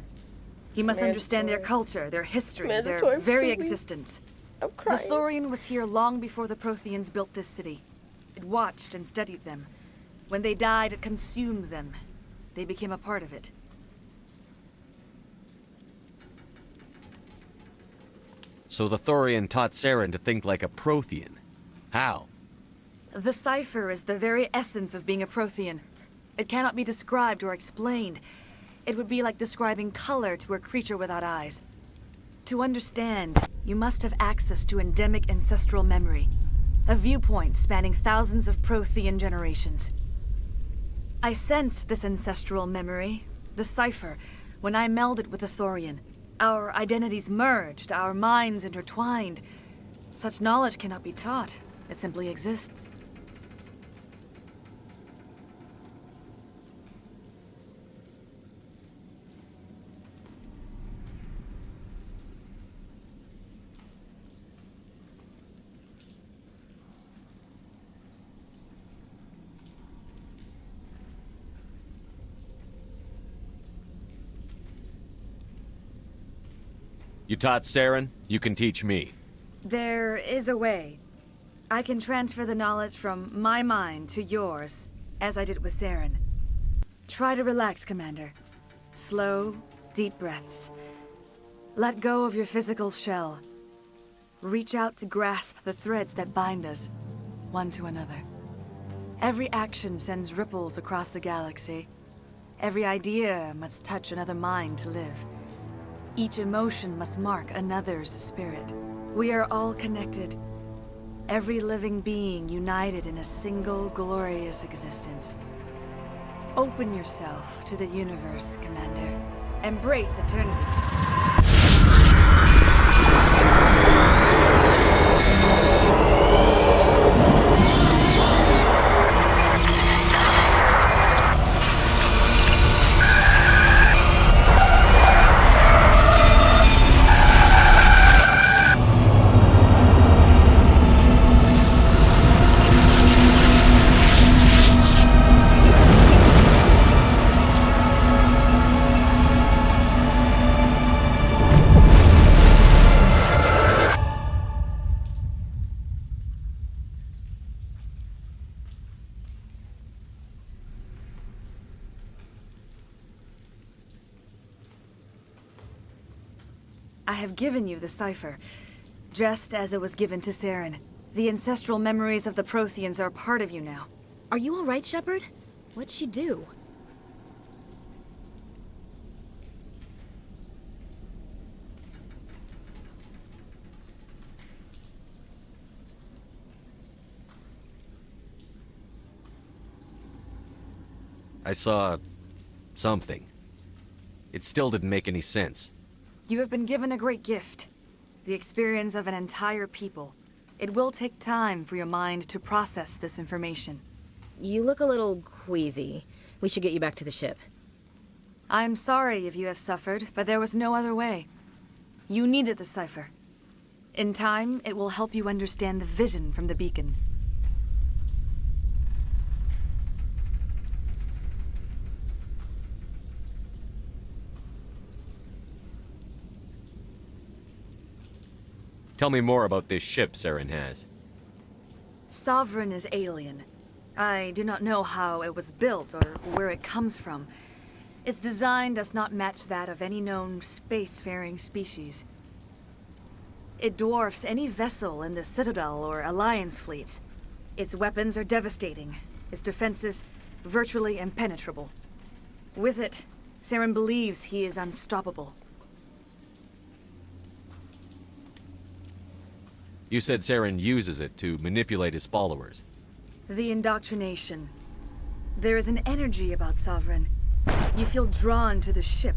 You must understand their culture, their history, their Mandatory for very 2 weeks. existence. I'm The crying. Thorian was here long before the Protheans built this city. It watched and studied them. When they died, it consumed them. They became a part of it. So the Thorian taught Saren to think like a Prothean. How? The cipher is the very essence of being a Prothean. It cannot be described or explained. It would be like describing color to a creature without eyes. To understand, you must have access to endemic ancestral memory, a viewpoint spanning thousands of Prothean generations. I sensed this ancestral memory, the cipher, when I melded with the Thorian. Our identities merged, our minds intertwined. Such knowledge cannot be taught. It simply exists. You taught Saren, you can teach me. There is a way. I can transfer the knowledge from my mind to yours, as I did with Saren. Try to relax, Commander. Slow, deep breaths. Let go of your physical shell. Reach out to grasp the threads that bind us, one to another. Every action sends ripples across the galaxy. Every idea must touch another mind to live. Each emotion must mark another's spirit. We are all connected. Every living being united in a single glorious existence. Open yourself to the universe, Commander. Embrace eternity. have given you the cipher, just as it was given to Saren. The ancestral memories of the Protheans are a part of you now. Are you all right, Shepard? What'd she do? I saw... something. It still didn't make any sense. You have been given a great gift. The experience of an entire people. It will take time for your mind to process this information. You look a little queasy. We should get you back to the ship. I'm sorry if you have suffered, but there was no other way. You needed the cipher. In time, it will help you understand the vision from the beacon. Tell me more about this ship Saren has. Sovereign is alien. I do not know how it was built or where it comes from. Its design does not match that of any known spacefaring species. It dwarfs any vessel in the Citadel or Alliance fleets. Its weapons are devastating, its defenses virtually impenetrable. With it, Saren believes he is unstoppable. You said Saren uses it to manipulate his followers. The indoctrination. There is an energy about Sovereign. You feel drawn to the ship.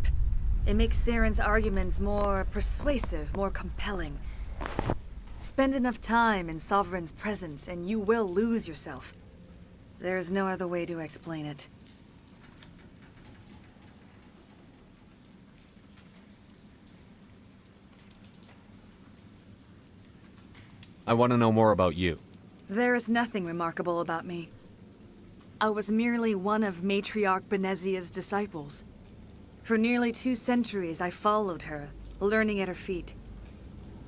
It makes Saren's arguments more persuasive, more compelling. Spend enough time in Sovereign's presence and you will lose yourself. There's no other way to explain it. I want to know more about you. There is nothing remarkable about me. I was merely one of Matriarch Benezia's disciples. For nearly 2 centuries, I followed her, learning at her feet.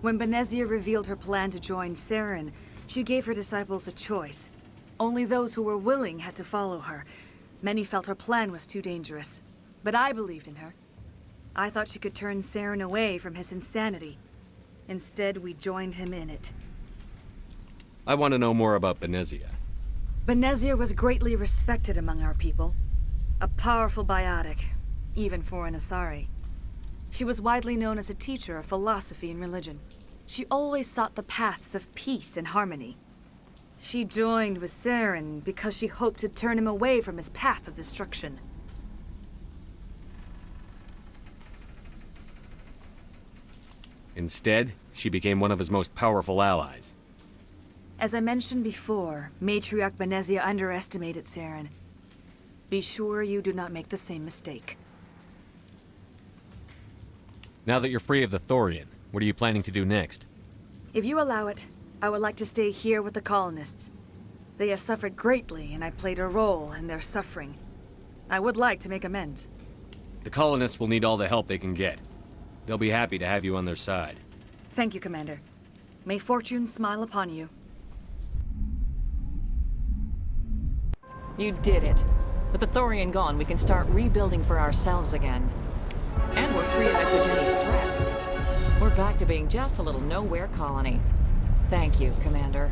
When Benezia revealed her plan to join Saren, she gave her disciples a choice. Only those who were willing had to follow her. Many felt her plan was too dangerous, but I believed in her. I thought she could turn Saren away from his insanity. Instead, we joined him in it. I want to know more about Benezia. Benezia was greatly respected among our people. A powerful biotic, even for an Asari. She was widely known as a teacher of philosophy and religion. She always sought the paths of peace and harmony. She joined with Saren because she hoped to turn him away from his path of destruction. Instead, she became one of his most powerful allies. As I mentioned before, Matriarch Benezia underestimated Saren. Be sure you do not make the same mistake. Now that you're free of the Thorian, what are you planning to do next? If you allow it, I would like to stay here with the colonists. They have suffered greatly, and I played a role in their suffering. I would like to make amends. The colonists will need all the help they can get. They'll be happy to have you on their side. Thank you, Commander. May fortune smile upon you. You did it. With the Thorian gone, we can start rebuilding for ourselves again. And we're free of Exogeni's threats. We're back to being just a little nowhere colony. Thank you, Commander.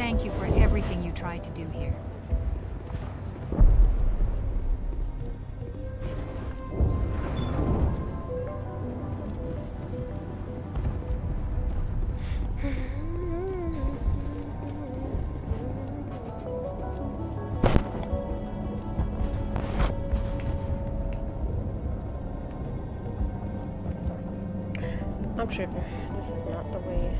thank you for everything you tried to do here. I'm tripping. This is not the way.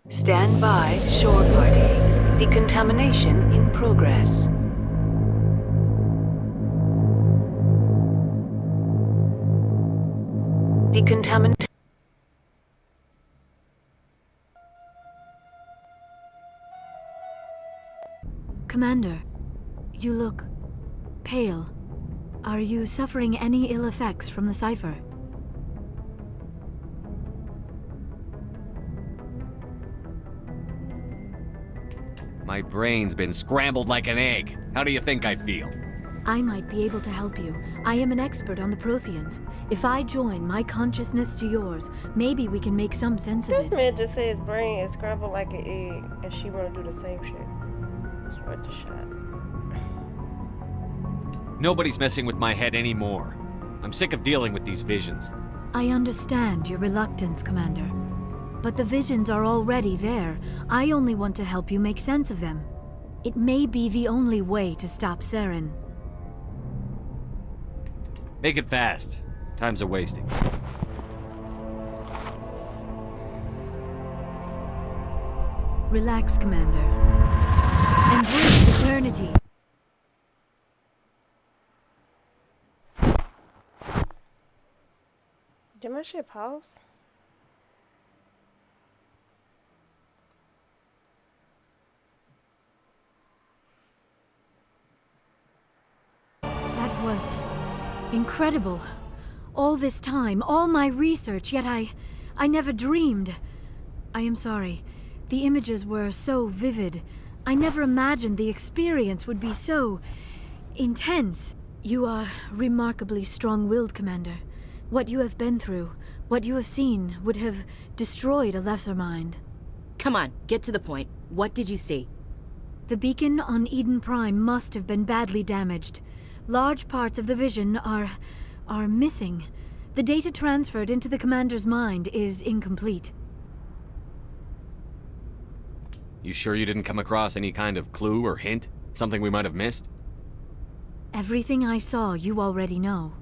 Stand by, shore party. Decontamination in progress. Decontamination. Commander, you look pale. Are you suffering any ill effects from the cipher? My brain's been scrambled like an egg. How do you think I feel? I might be able to help you. I am an expert on the Protheans. If I join my consciousness to yours, maybe we can make some sense of This it. man just said his brain is scrambled like an egg, and she wanna do the same shit. It's worth a shot. Nobody's messing with my head anymore. I'm sick of dealing with these visions. I understand your reluctance, Commander. But the visions are already there. I only want to help you make sense of them. It may be the only way to stop Saren. Make it fast. Time's a wasting. Relax, Commander. Embrace eternity. Did my shit pause? That was incredible. All this time, all my research, yet I never dreamed. I am sorry. The images were so vivid. I never imagined the experience would be so intense. You are remarkably strong-willed, Commander. What you have been through, what you have seen, would have destroyed a lesser mind. Come on, get to the point. What did you see? The beacon on Eden Prime must have been badly damaged. Large parts of the vision are missing. The data transferred into the commander's mind is incomplete. You sure you didn't come across any kind of clue or hint? Something we might have missed? Everything I saw you already know.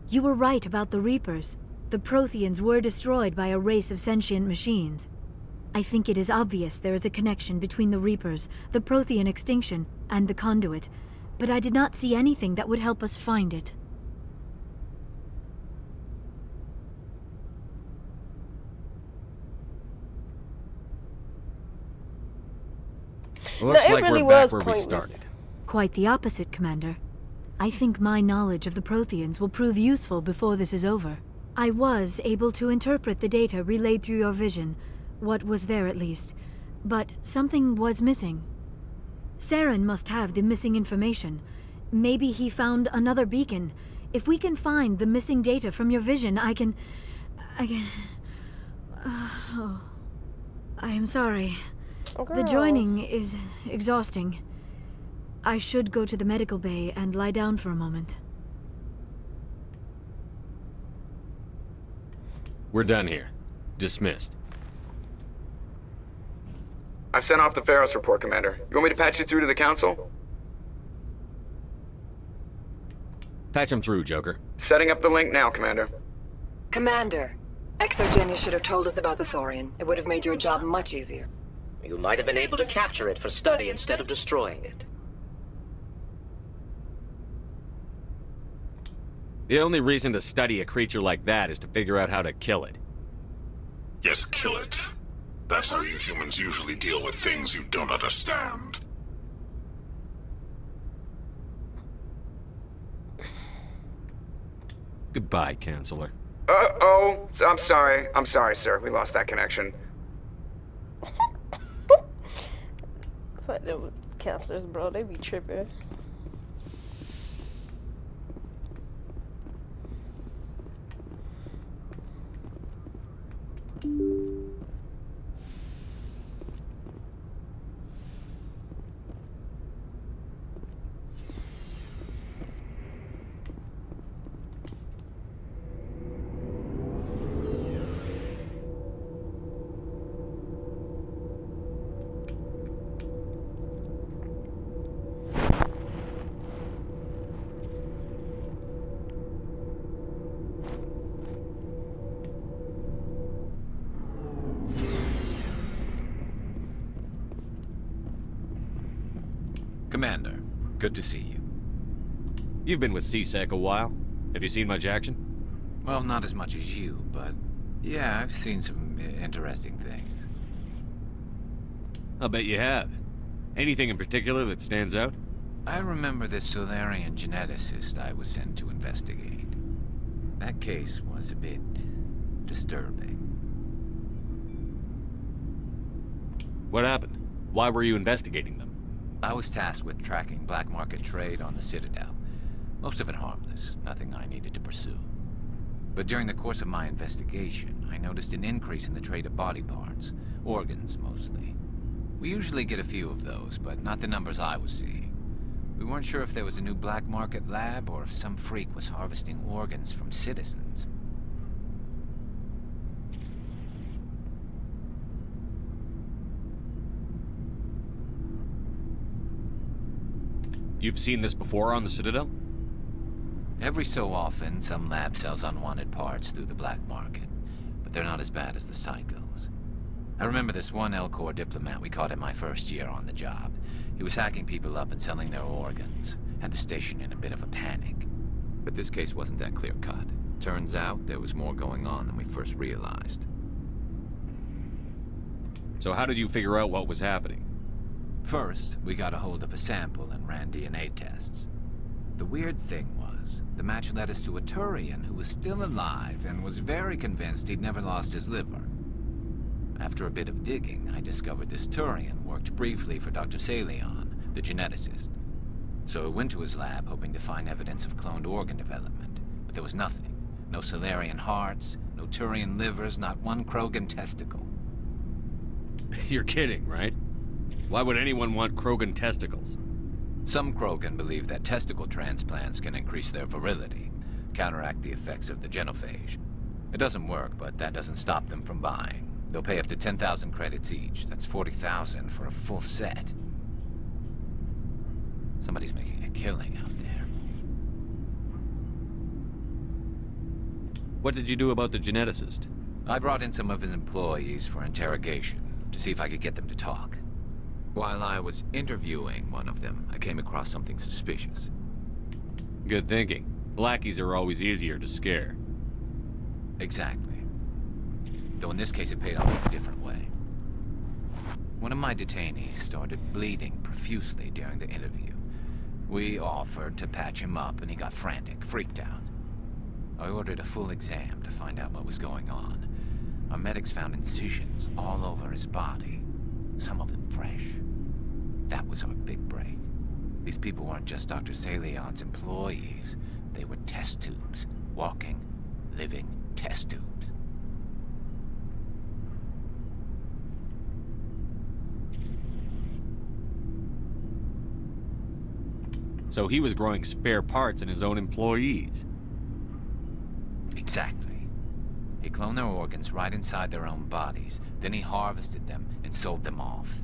You were right about the Reapers. The Protheans were destroyed by a race of sentient machines. I think it is obvious there is a connection between the Reapers, the Prothean extinction, and the Conduit, but I did not see anything that would help us find it. Looks it like really we're back was where we pointless. started. Quite the opposite, Commander. I think my knowledge of the Protheans will prove useful before this is over. I was able to interpret the data relayed through your vision, what was there at least, but something was missing. Saren must have the missing information. Maybe he found another beacon. If we can find the missing data from your vision, I can... Oh. I am sorry. Oh, The girl. joining is exhausting. I should go to the medical bay and lie down for a moment. We're done here. Dismissed. I've sent off the Ferris report, Commander. You want me to patch you through to the Council? Patch him through, Joker. Setting up the link now, Commander. Commander, Exogenia should have told us about the Thorian. It would have made your job much easier. You might have been able to capture it for study instead of destroying it. The only reason to study a creature like that is to figure out how to kill it. Yes, kill it. That's how you humans usually deal with things you don't understand. Goodbye, Counselor. Uh-oh. I'm sorry. I'm sorry, sir. We lost that connection. Fuck them counselors, bro. They be tripping. Commander, good to see you. You've been with CSEC a while. Have you seen much action? Well, not as much as you, but yeah, I've seen some interesting things. I'll bet you have. Anything in particular that stands out? I remember this Solarian geneticist I was sent to investigate. That case was a bit disturbing. What happened? Why were you investigating them? I was tasked with tracking black market trade on the Citadel. Most of it harmless, nothing I needed to pursue. But during the course of my investigation, I noticed an increase in the trade of body parts, organs mostly. We usually get a few of those, but not the numbers I was seeing. We weren't sure if there was a new black market lab or if some freak was harvesting organs from citizens. You've seen this before on the Citadel? Every so often, some lab sells unwanted parts through the black market, but they're not as bad as the psychos. I remember this one L-Corps diplomat we caught in my first year on the job. He was hacking people up and selling their organs, had the station in a bit of a panic. But this case wasn't that clear-cut. Turns out there was more going on than we first realized. So how did you figure out what was happening? First, we got a hold of a sample and ran DNA tests. The weird thing was, the match led us to a Turian who was still alive and was very convinced he'd never lost his liver. After a bit of digging, I discovered this Turian worked briefly for Dr. Salion, the geneticist. So I went to his lab hoping to find evidence of cloned organ development, but there was nothing. No Solarian hearts, no Turian livers, not one Krogan testicle. You're kidding, right? Why would anyone want Krogan testicles? Some Krogan believe that testicle transplants can increase their virility, counteract the effects of the genophage. It doesn't work, but that doesn't stop them from buying. They'll pay up to 10,000 credits each. That's 40,000 for a full set. Somebody's making a killing out there. What did you do about the geneticist? I brought in some of his employees for interrogation, to see if I could get them to talk. While I was interviewing one of them, I came across something suspicious. Good thinking. Lackeys are always easier to scare. Exactly. Though in this case it paid off in a different way. One of my detainees started bleeding profusely during the interview. We offered to patch him up and he got frantic, freaked out. I ordered a full exam to find out what was going on. Our medics found incisions all over his body, some of them fresh. That was our big break. These people weren't just Dr. Salion's employees. They were test tubes. Walking, living test tubes. So he was growing spare parts in his own employees. Exactly. He cloned their organs right inside their own bodies. Then he harvested them and sold them off.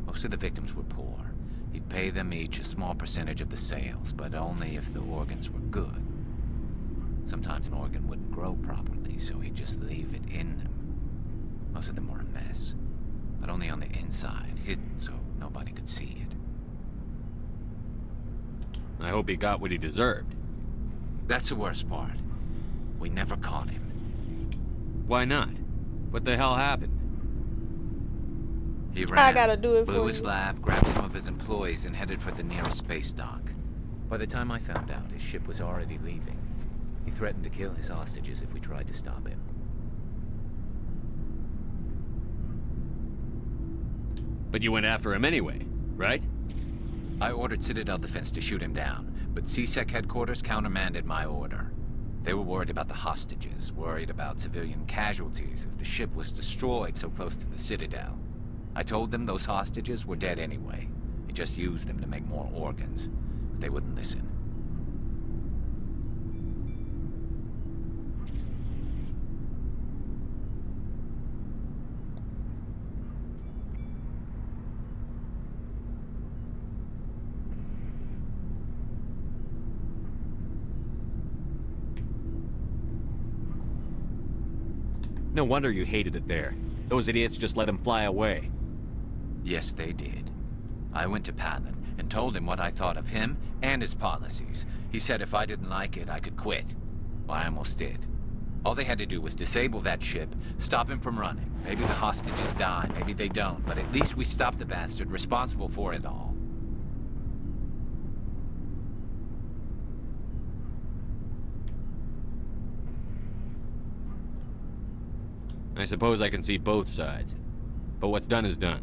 Most of the victims were poor. He'd pay them each a small percentage of the sales, but only if the organs were good. Sometimes an organ wouldn't grow properly, so he'd just leave it in them. Most of them were a mess, but only on the inside, hidden so nobody could see it. I hope he got what he deserved. That's the worst part. We never caught him. Why not? What the hell happened? He ran, I gotta do it blew for his you. lab, grabbed some of his employees, and headed for the nearest space dock. By the time I found out, his ship was already leaving. He threatened to kill his hostages if we tried to stop him. But you went after him anyway, right? I ordered Citadel Defense to shoot him down, but CSEC headquarters countermanded my order. They were worried about the hostages, worried about civilian casualties if the ship was destroyed so close to the Citadel. I told them those hostages were dead anyway. He just used them to make more organs, but they wouldn't listen. No wonder you hated it there. Those idiots just let him fly away. Yes, they did. I went to Palin and told him what I thought of him and his policies. He said if I didn't like it, I could quit. Well, I almost did. All they had to do was disable that ship, stop him from running. Maybe the hostages die, maybe they don't, but at least we stopped the bastard responsible for it all. I suppose I can see both sides. But what's done is done.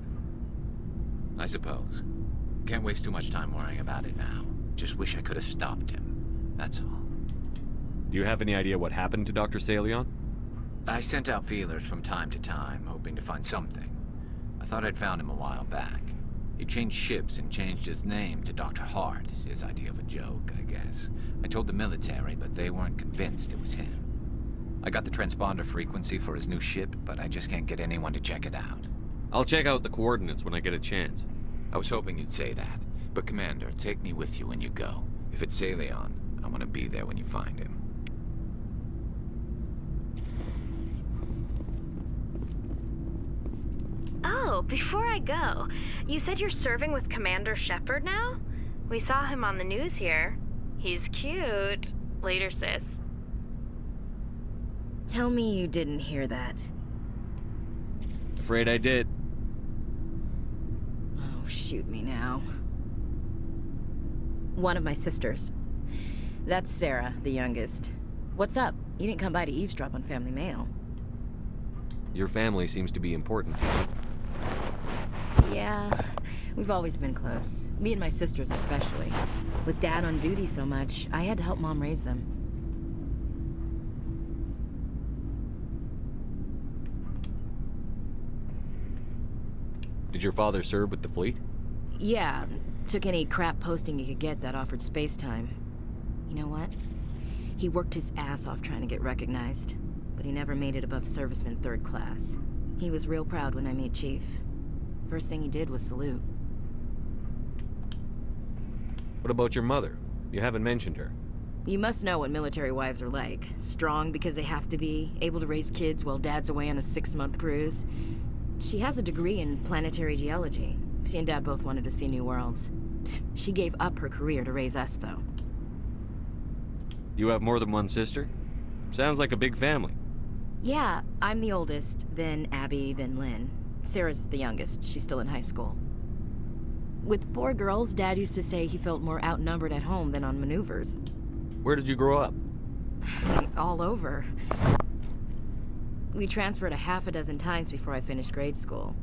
I suppose. Can't waste too much time worrying about it now. Just wish I could have stopped him. That's all. Do you have any idea what happened to Dr. Salion? I sent out feelers from time to time, hoping to find something. I thought I'd found him a while back. He changed ships and changed his name to Dr. Hart, his idea of a joke, I guess. I told the military, but they weren't convinced it was him. I got the transponder frequency for his new ship, but I just can't get anyone to check it out. I'll check out the coordinates when I get a chance. I was hoping you'd say that. But Commander, take me with you when you go. If it's Salion, I want to be there when you find him. Oh, before I go, you said you're serving with Commander Shepard now? We saw him on the news here. He's cute. Later, sis. Tell me you didn't hear that. Afraid I did. Oh, shoot me now. One of my sisters. That's Sarah, the youngest. What's up? You didn't come by to eavesdrop on Family Mail. Your family seems to be important to you. Yeah, we've always been close. Me and my sisters especially. With Dad on duty so much, I had to help Mom raise them. Did your father serve with the fleet? Yeah, took any crap posting he could get that offered space time. You know what? He worked his ass off trying to get recognized, but he never made it above serviceman 3rd class. He was real proud when I made Chief. First thing he did was salute. What about your mother? You haven't mentioned her. You must know what military wives are like. Strong because they have to be, able to raise kids while Dad's away on a 6-month cruise. She has a degree in planetary geology. She and Dad both wanted to see new worlds. She gave up her career to raise us, though. You have more than one sister? Sounds like a big family. Yeah, I'm the oldest, then Abby, then Lynn. Sarah's the youngest. She's still in high school. With 4 girls, Dad used to say he felt more outnumbered at home than on maneuvers. Where did you grow up? All over. We transferred a half a dozen times before I finished grade school.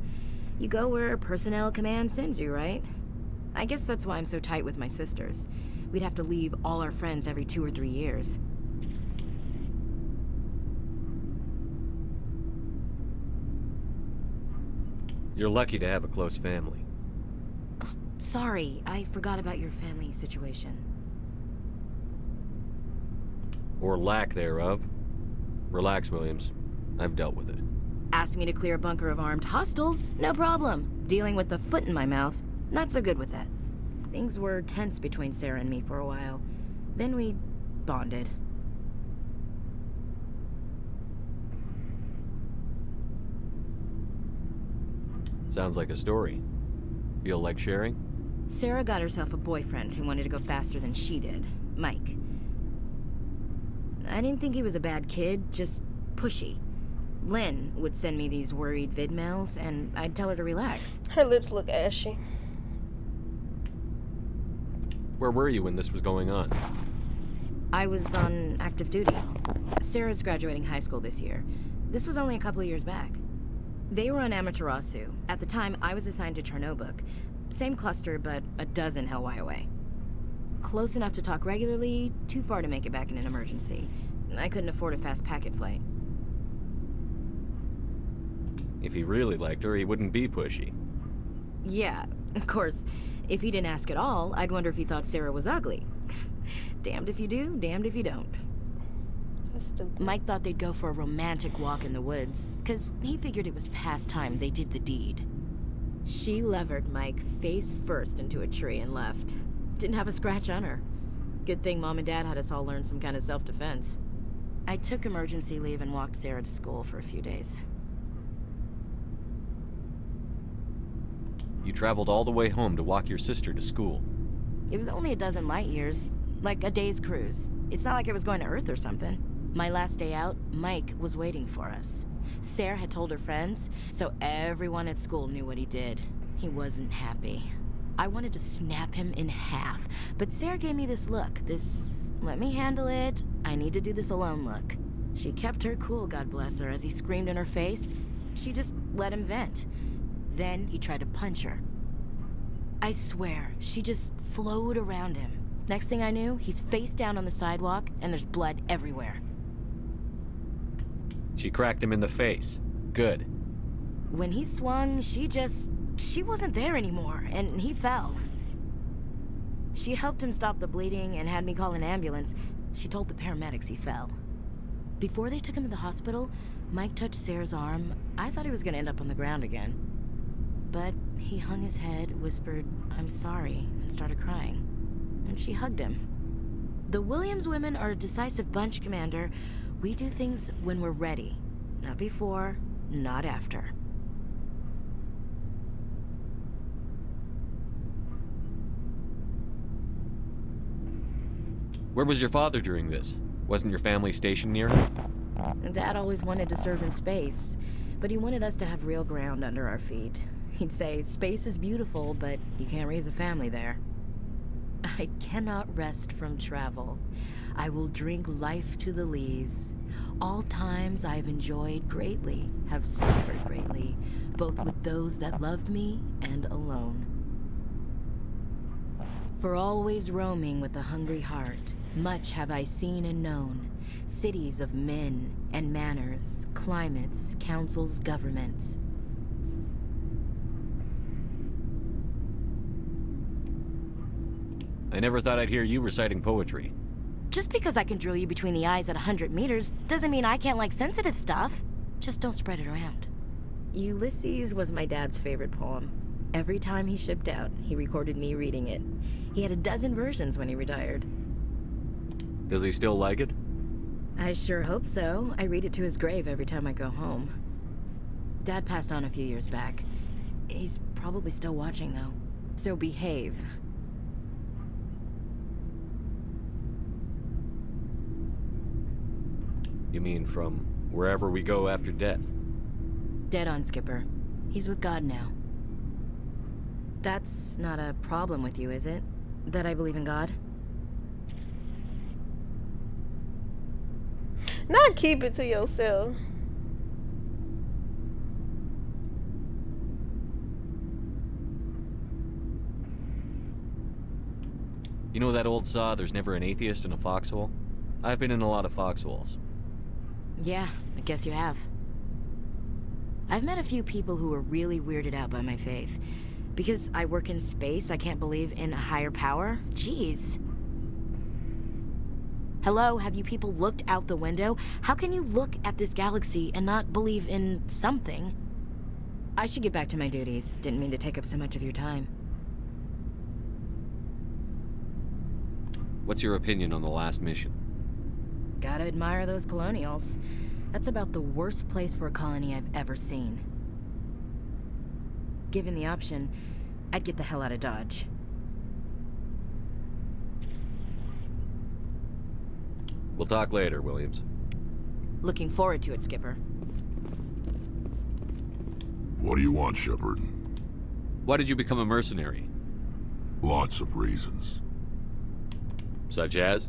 You go where personnel command sends you, right? I guess that's why I'm so tight with my sisters. We'd have to leave all our friends every 2 or 3 years. You're lucky to have a close family. sorry, I forgot about your family situation. Or lack thereof. Relax, Williams. I've dealt with it. Asked me to clear a bunker of armed hostiles? No problem. Dealing with the foot in my mouth? Not so good with that. Things were tense between Sarah and me for a while. Then we bonded. Sounds like a story. Feel like sharing? Sarah got herself a boyfriend who wanted to go faster than she did. Mike. I didn't think he was a bad kid, just pushy. Lynn would send me these worried vid mails, and I'd tell her to relax. Her lips look ashy. Where were you when this was going on? I was on active duty. Sarah's graduating high school this year. This was only a couple of years back. They were on Amaterasu. At the time, I was assigned to Chernobog. Same cluster, but a dozen LY away. Close enough to talk regularly, too far to make it back in an emergency. I couldn't afford a fast packet flight. If he really liked her, he wouldn't be pushy. Yeah, of course. If he didn't ask at all, I'd wonder if he thought Sarah was ugly. Damned if you do, damned if you don't. Mike thought they'd go for a romantic walk in the woods, because he figured it was past time they did the deed. She levered Mike face first into a tree and left. Didn't have a scratch on her. Good thing Mom and Dad had us all learn some kind of self-defense. I took emergency leave and walked Sarah to school for a few days. You traveled all the way home to walk your sister to school. It was only a dozen light years, like a day's cruise. It's not like I was going to Earth or something. My last day out, Mike was waiting for us. Sarah had told her friends, so everyone at school knew what he did. He wasn't happy. I wanted to snap him in half, but Sarah gave me this look, this let me handle it, I need to do this alone look. She kept her cool, God bless her, as he screamed in her face. She just let him vent. Then he tried to punch her. I swear, she just flowed around him. Next thing I knew, he's face down on the sidewalk, and there's blood everywhere. She cracked him in the face. Good. When he swung, she wasn't there anymore, and he fell. She helped him stop the bleeding and had me call an ambulance. She told the paramedics he fell. Before they took him to the hospital, Mike touched Sarah's arm. I thought he was gonna end up on the ground again. But he hung his head, whispered, "I'm sorry," and started crying. And she hugged him. The Williams women are a decisive bunch, Commander. We do things when we're ready. Not before, not after. Where was your father during this? Wasn't your family stationed near? Dad always wanted to serve in space, but he wanted us to have real ground under our feet. He'd say, space is beautiful, but you can't raise a family there. I cannot rest from travel. I will drink life to the lees. All times I've enjoyed greatly, have suffered greatly, both with those that loved me and alone. For always roaming with a hungry heart, much have I seen and known, cities of men and manners, climates, councils, governments. I never thought I'd hear you reciting poetry. Just because I can drill you between the eyes at 100 meters doesn't mean I can't like sensitive stuff. Just don't spread it around. Ulysses was my dad's favorite poem. Every time he shipped out, he recorded me reading it. He had a dozen versions when he retired. Does he still like it? I sure hope so. I read it to his grave every time I go home. Dad passed on a few years back. He's probably still watching, though. So behave. You mean from wherever we go after death? Dead on, Skipper. He's with God now. That's not a problem with you, is it? That I believe in God? Not keep it to yourself. You know that old saw, there's never an atheist in a foxhole? I've been in a lot of foxholes. Yeah, I guess you have. I've met a few people who were really weirded out by my faith. Because I work in space, I can't believe in a higher power? Jeez. Hello, have you people looked out the window? How can you look at this galaxy and not believe in something? I should get back to my duties. Didn't mean to take up so much of your time. What's your opinion on the last mission? Gotta admire those colonials. That's about the worst place for a colony I've ever seen. Given the option, I'd get the hell out of Dodge. We'll talk later, Williams. Looking forward to it, Skipper. What do you want, Shepard? Why did you become a mercenary? Lots of reasons. Such as?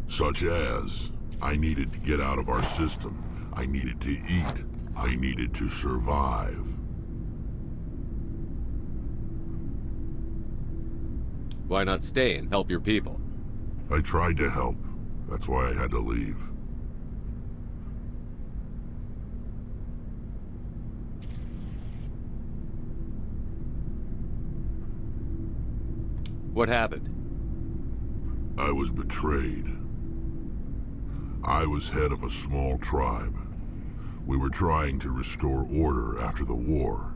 Such as, I needed to get out of our system. I needed to eat. I needed to survive. Why not stay and help your people? I tried to help. That's why I had to leave. What happened? I was betrayed. I was head of a small tribe. We were trying to restore order after the war,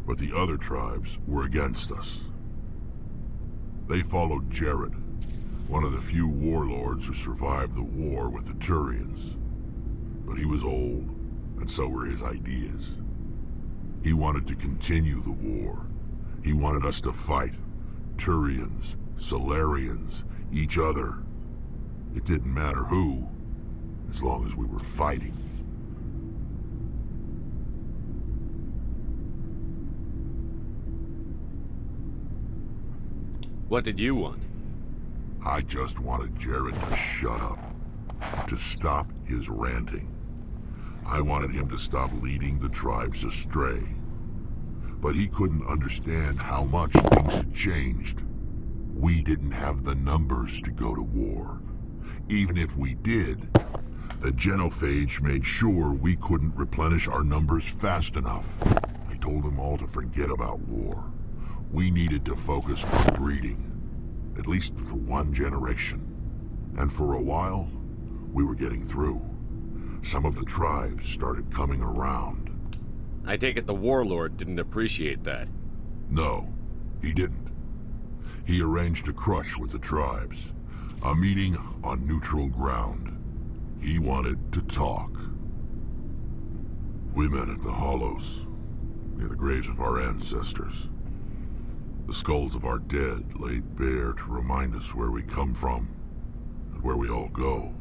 but the other tribes were against us. They followed Jared, one of the few warlords who survived the war with the Turians. But he was old, and so were his ideas. He wanted to continue the war. He wanted us to fight. Turians, Solarians, each other. It didn't matter who, as long as we were fighting. What did you want? I just wanted Jared to shut up, to stop his ranting. I wanted him to stop leading the tribes astray. But he couldn't understand how much things had changed. We didn't have the numbers to go to war. Even if we did, the genophage made sure we couldn't replenish our numbers fast enough. I told them all to forget about war. We needed to focus on breeding, at least for one generation. And for a while, we were getting through. Some of the tribes started coming around. I take it the warlord didn't appreciate that. No, he didn't. He arranged a crush with the tribes. A meeting on neutral ground. He wanted to talk. We met at the Hollows, near the graves of our ancestors. The skulls of our dead laid bare to remind us where we come from, and where we all go.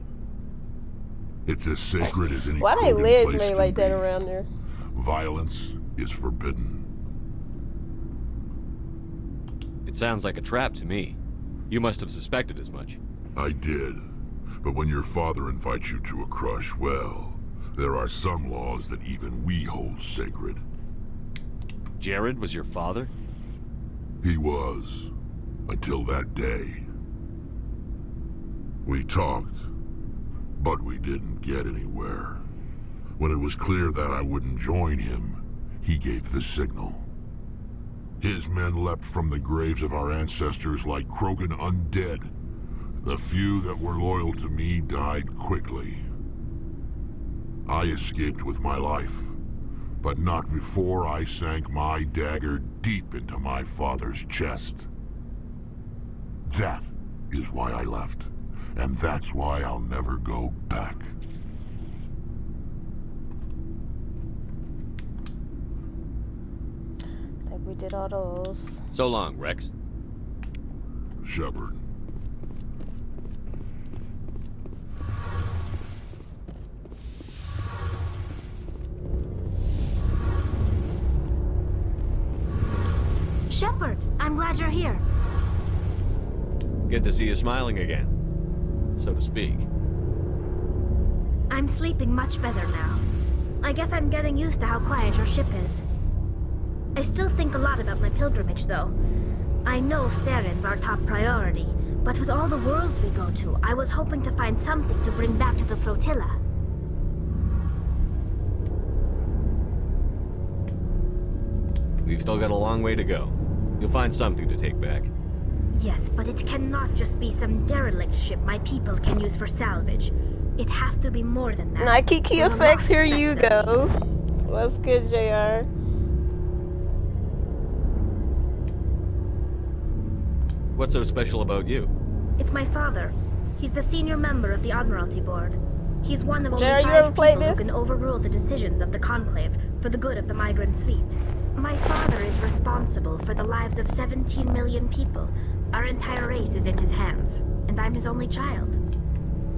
It's as sacred as any Why they Krogan lids place made can like that be. around there? Violence is forbidden. It sounds like a trap to me. You must have suspected as much. I did. But when your father invites you to a crush, well, there are some laws that even we hold sacred. Jared was your father? He was. Until that day. We talked, but we didn't get anywhere. When it was clear that I wouldn't join him, he gave the signal. His men leapt from the graves of our ancestors like Krogan undead. The few that were loyal to me died quickly. I escaped with my life, but not before I sank my dagger deep into my father's chest. That is why I left, and that's why I'll never go back. I think we did all those. So long, Rex. Shepard. Shepard, I'm glad you're here. Good to see you smiling again, so to speak. I'm sleeping much better now. I guess I'm getting used to how quiet your ship is. I still think a lot about my pilgrimage, though. I know Theron's our top priority, but with all the worlds we go to, I was hoping to find something to bring back to the flotilla. We've still got a long way to go. You'll find something to take back. Yes, but it cannot just be some derelict ship my people can use for salvage. It has to be more than that. Nike There's a effects, lot here you expected of go. me. What's good, JR? What's so special about you? It's my father. He's the senior member of the Admiralty Board. He's one of only Jerry, you 5 ever played people who this? can overrule the decisions of the Conclave for the good of the migrant fleet. My father is responsible for the lives of 17 million people. Our entire race is in his hands, and I'm his only child.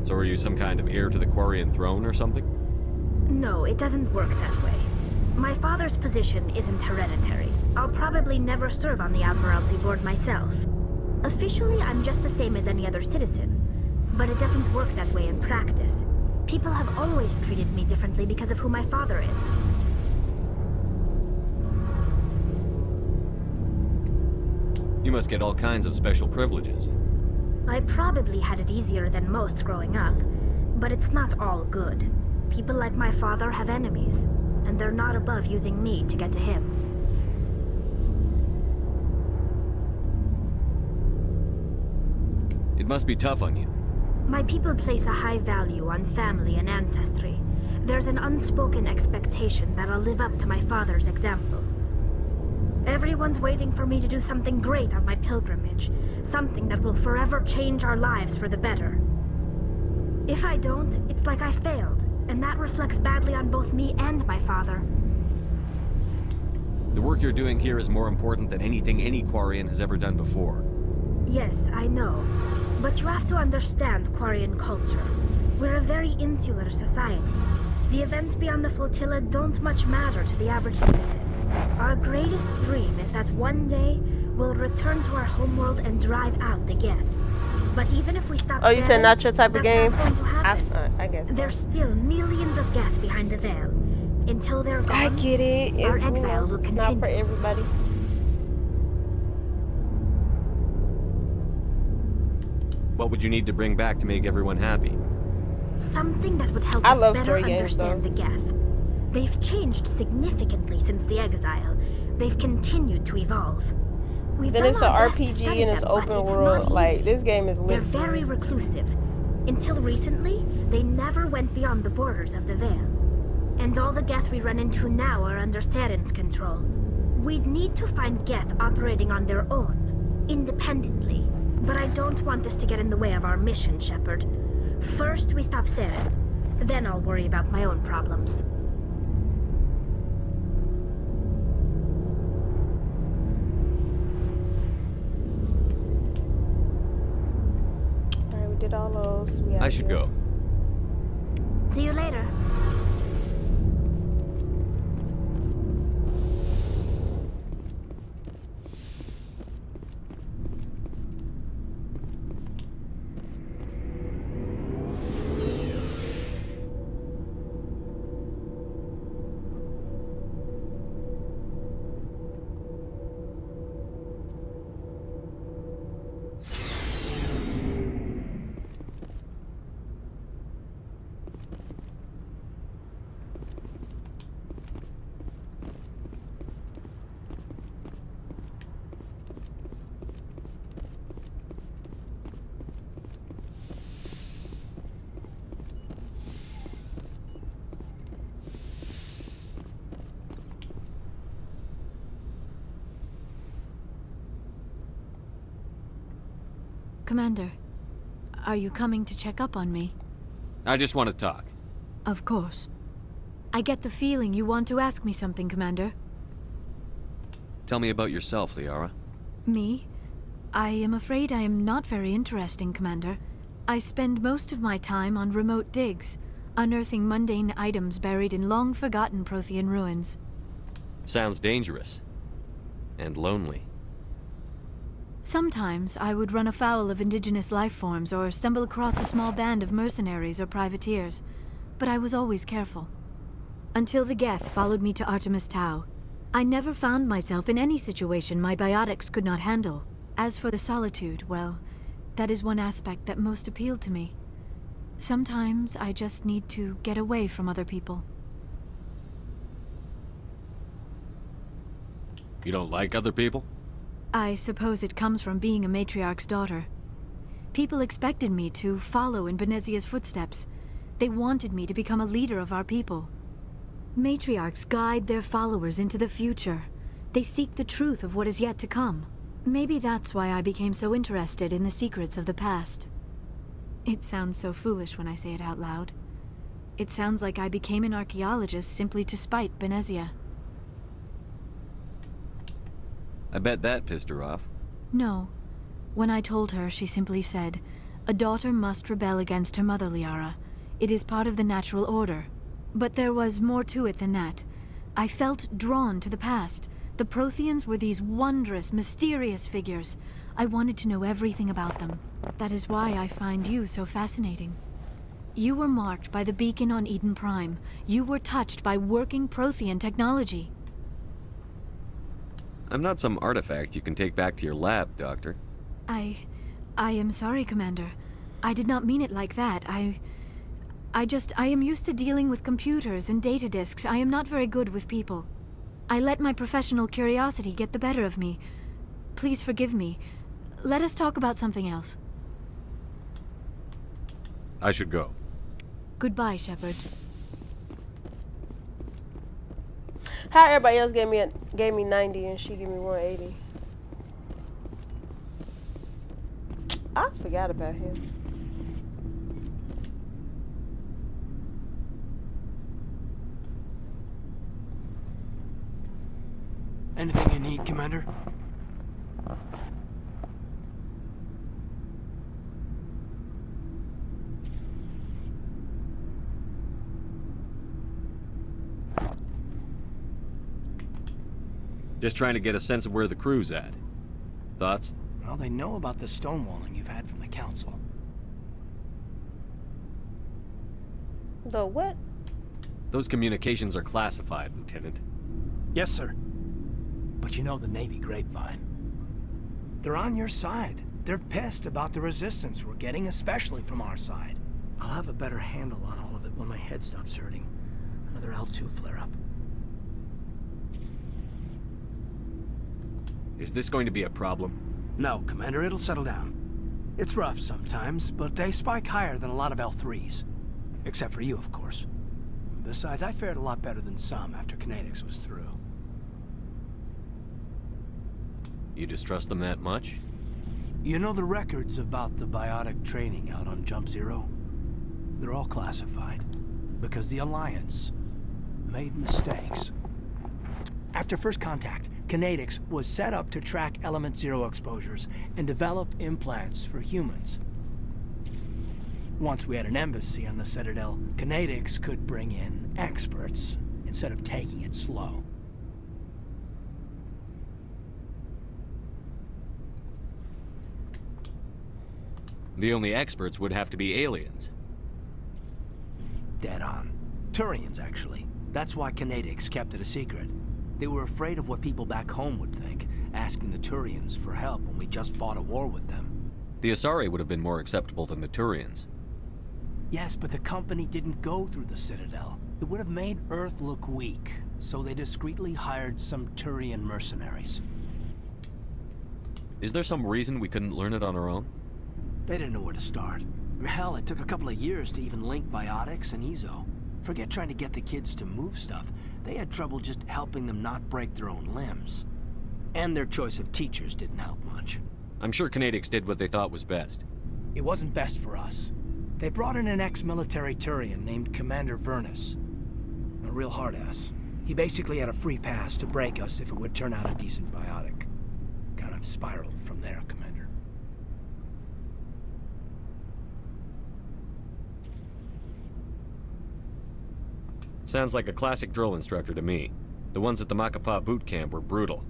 So are you some kind of heir to the Quarian throne or something? No, it doesn't work that way. My father's position isn't hereditary. I'll probably never serve on the Admiralty Board myself. Officially, I'm just the same as any other citizen. But it doesn't work that way in practice. People have always treated me differently because of who my father is. You must get all kinds of special privileges. I probably had it easier than most growing up, but it's not all good. People like my father have enemies, and they're not above using me to get to him. It must be tough on you. My people place a high value on family and ancestry. There's an unspoken expectation that I'll live up to my father's example. Everyone's waiting for me to do something great on my pilgrimage, something that will forever change our lives for the better. If I don't, it's like I failed, and that reflects badly on both me and my father. The work you're doing here is more important than anything any Quarian has ever done before. Yes, I know. But you have to understand Quarian culture. We're a very insular society. The events beyond the flotilla don't much matter to the average citizen. Our greatest dream is that one day we'll return to our homeworld and drive out the Geth. But even if we stop Oh, you said sailing, not your type of that's game? not going to happen. I guess. There's still millions of Geth behind the veil. Until they're gone, I get it. our It's, exile will continue. not for everybody. What would you need to bring back to make everyone happy? Something that would help I us love better story games, understand though. the Geth. They've changed significantly since the exile. They've continued to evolve. We've Then done it's an our best to RPG study and it's them, but open it's world. not Like, easy. this game is They're lit. very reclusive. Until recently, they never went beyond the borders of the Veil. And all the Geth we run into now are under Saren's control. We'd need to find Geth operating on their own, independently. But I don't want this to get in the way of our mission, Shepard. First, we stop Saren. Then I'll worry about my own problems. Alright, we did all those. I should go. See you later. Commander, are you coming to check up on me? I just want to talk. Of course. I get the feeling you want to ask me something, Commander. Tell me about yourself, Liara. Me? I am afraid I am not very interesting, Commander. I spend most of my time on remote digs, unearthing mundane items buried in long-forgotten Prothean ruins. Sounds dangerous. And lonely. Sometimes I would run afoul of indigenous life forms or stumble across a small band of mercenaries or privateers, but I was always careful. Until the Geth followed me to Artemis Tau, I never found myself in any situation my biotics could not handle. As for the solitude, well, that is one aspect that most appealed to me. Sometimes I just need to get away from other people. You don't like other people? I suppose it comes from being a matriarch's daughter. People expected me to follow in Benezia's footsteps. They wanted me to become a leader of our people. Matriarchs guide their followers into the future. They seek the truth of what is yet to come. Maybe that's why I became so interested in the secrets of the past. It sounds so foolish when I say it out loud. It sounds like I became an archaeologist simply to spite Benezia. I bet that pissed her off. No. When I told her, she simply said, "A daughter must rebel against her mother, Liara. It is part of the natural order." But there was more to it than that. I felt drawn to the past. The Protheans were these wondrous, mysterious figures. I wanted to know everything about them. That is why I find you so fascinating. You were marked by the beacon on Eden Prime. You were touched by working Prothean technology. I'm not some artifact you can take back to your lab, Doctor. I am sorry, Commander. I did not mean it like that. I am used to dealing with computers and data disks. I am not very good with people. I let my professional curiosity get the better of me. Please forgive me. Let us talk about something else. I should go. Goodbye, Shepard. How everybody else gave me 90 and she gave me 180. I forgot about him. Anything you need, Commander? Just trying to get a sense of where the crew's at. Thoughts? Well, they know about the stonewalling you've had from the Council. The what? Those communications are classified, Lieutenant. Yes, sir. But you know the Navy grapevine. They're on your side. They're pissed about the resistance we're getting, especially from our side. I'll have a better handle on all of it when my head stops hurting. Another L2 flare-up. Is this going to be a problem? No, Commander, it'll settle down. It's rough sometimes, but they spike higher than a lot of L3s. Except for you, of course. Besides, I fared a lot better than some after Kinetics was through. You distrust them that much? You know the records about the biotic training out on Jump Zero? They're all classified, because the Alliance made mistakes. After first contact, Kinetics was set up to track Element Zero exposures and develop implants for humans. Once we had an embassy on the Citadel, Kinetics could bring in experts instead of taking it slow. The only experts would have to be aliens. Dead on. Turians, actually. That's why Kinetics kept it a secret. They were afraid of what people back home would think, asking the Turians for help when we just fought a war with them. The Asari would have been more acceptable than the Turians. Yes, but the company didn't go through the Citadel. It would have made Earth look weak, so they discreetly hired some Turian mercenaries. Is there some reason we couldn't learn it on our own? They didn't know where to start. Hell, it took a couple of years to even link biotics and Ezo. Forget trying to get the kids to move stuff. They had trouble just helping them not break their own limbs. And their choice of teachers didn't help much. I'm sure Kinetics did what they thought was best. It wasn't best for us. They brought in an ex-military Turian named Commander Vernus. A real hard-ass. He basically had a free pass to break us if it would turn out a decent biotic. Kind of spiraled from there, Commander. Sounds like a classic drill instructor to me. The ones at the Macapa boot camp were brutal.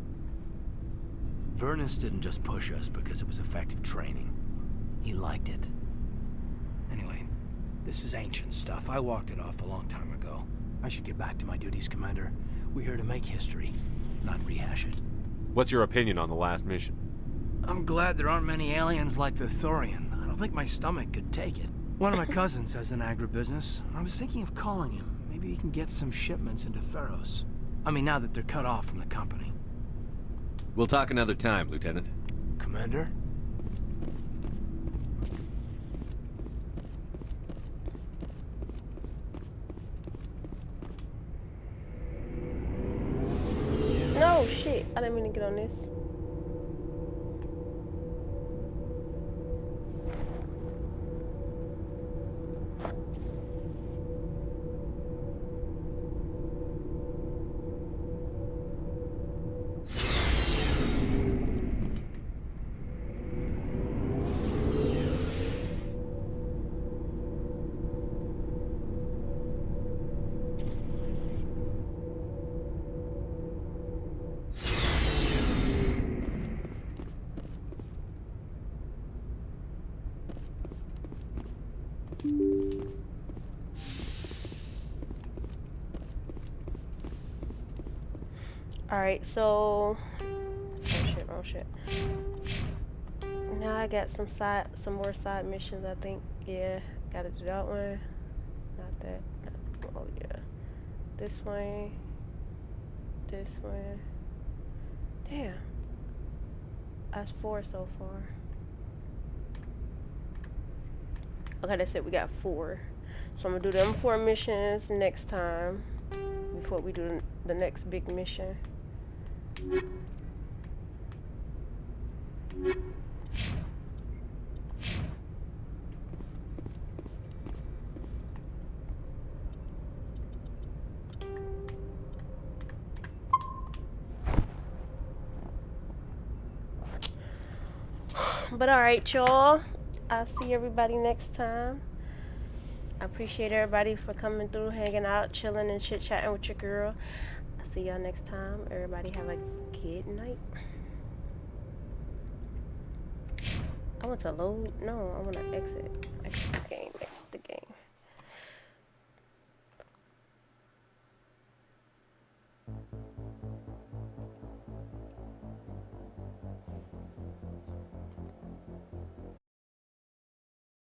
Vernus didn't just push us because it was effective training. He liked it. Anyway, this is ancient stuff. I walked it off a long time ago. I should get back to my duties, Commander. We're here to make history, not rehash it. What's your opinion on the last mission? I'm glad there aren't many aliens like the Thorian. I don't think my stomach could take it. One of my cousins has an agribusiness. I was thinking of calling him. Maybe he can get some shipments into Pharos. I mean, now that they're cut off from the company. We'll talk another time, Lieutenant. Commander? No, shit. I didn't mean to get on this. Alright, so oh shit. Now I got some more side missions, I think. Yeah, gotta do that one. Not that. Oh yeah. This one. This one. Damn. That's 4 so far. Okay, that's it. We got 4. So I'm gonna do them 4 missions next time before we do the next big mission. But alright, y'all. I'll see everybody next time. I appreciate everybody for coming through, hanging out, chilling, and chit-chatting with your girl. I'll see y'all next time. Everybody have a good night. I want to load. No, I want to exit the game.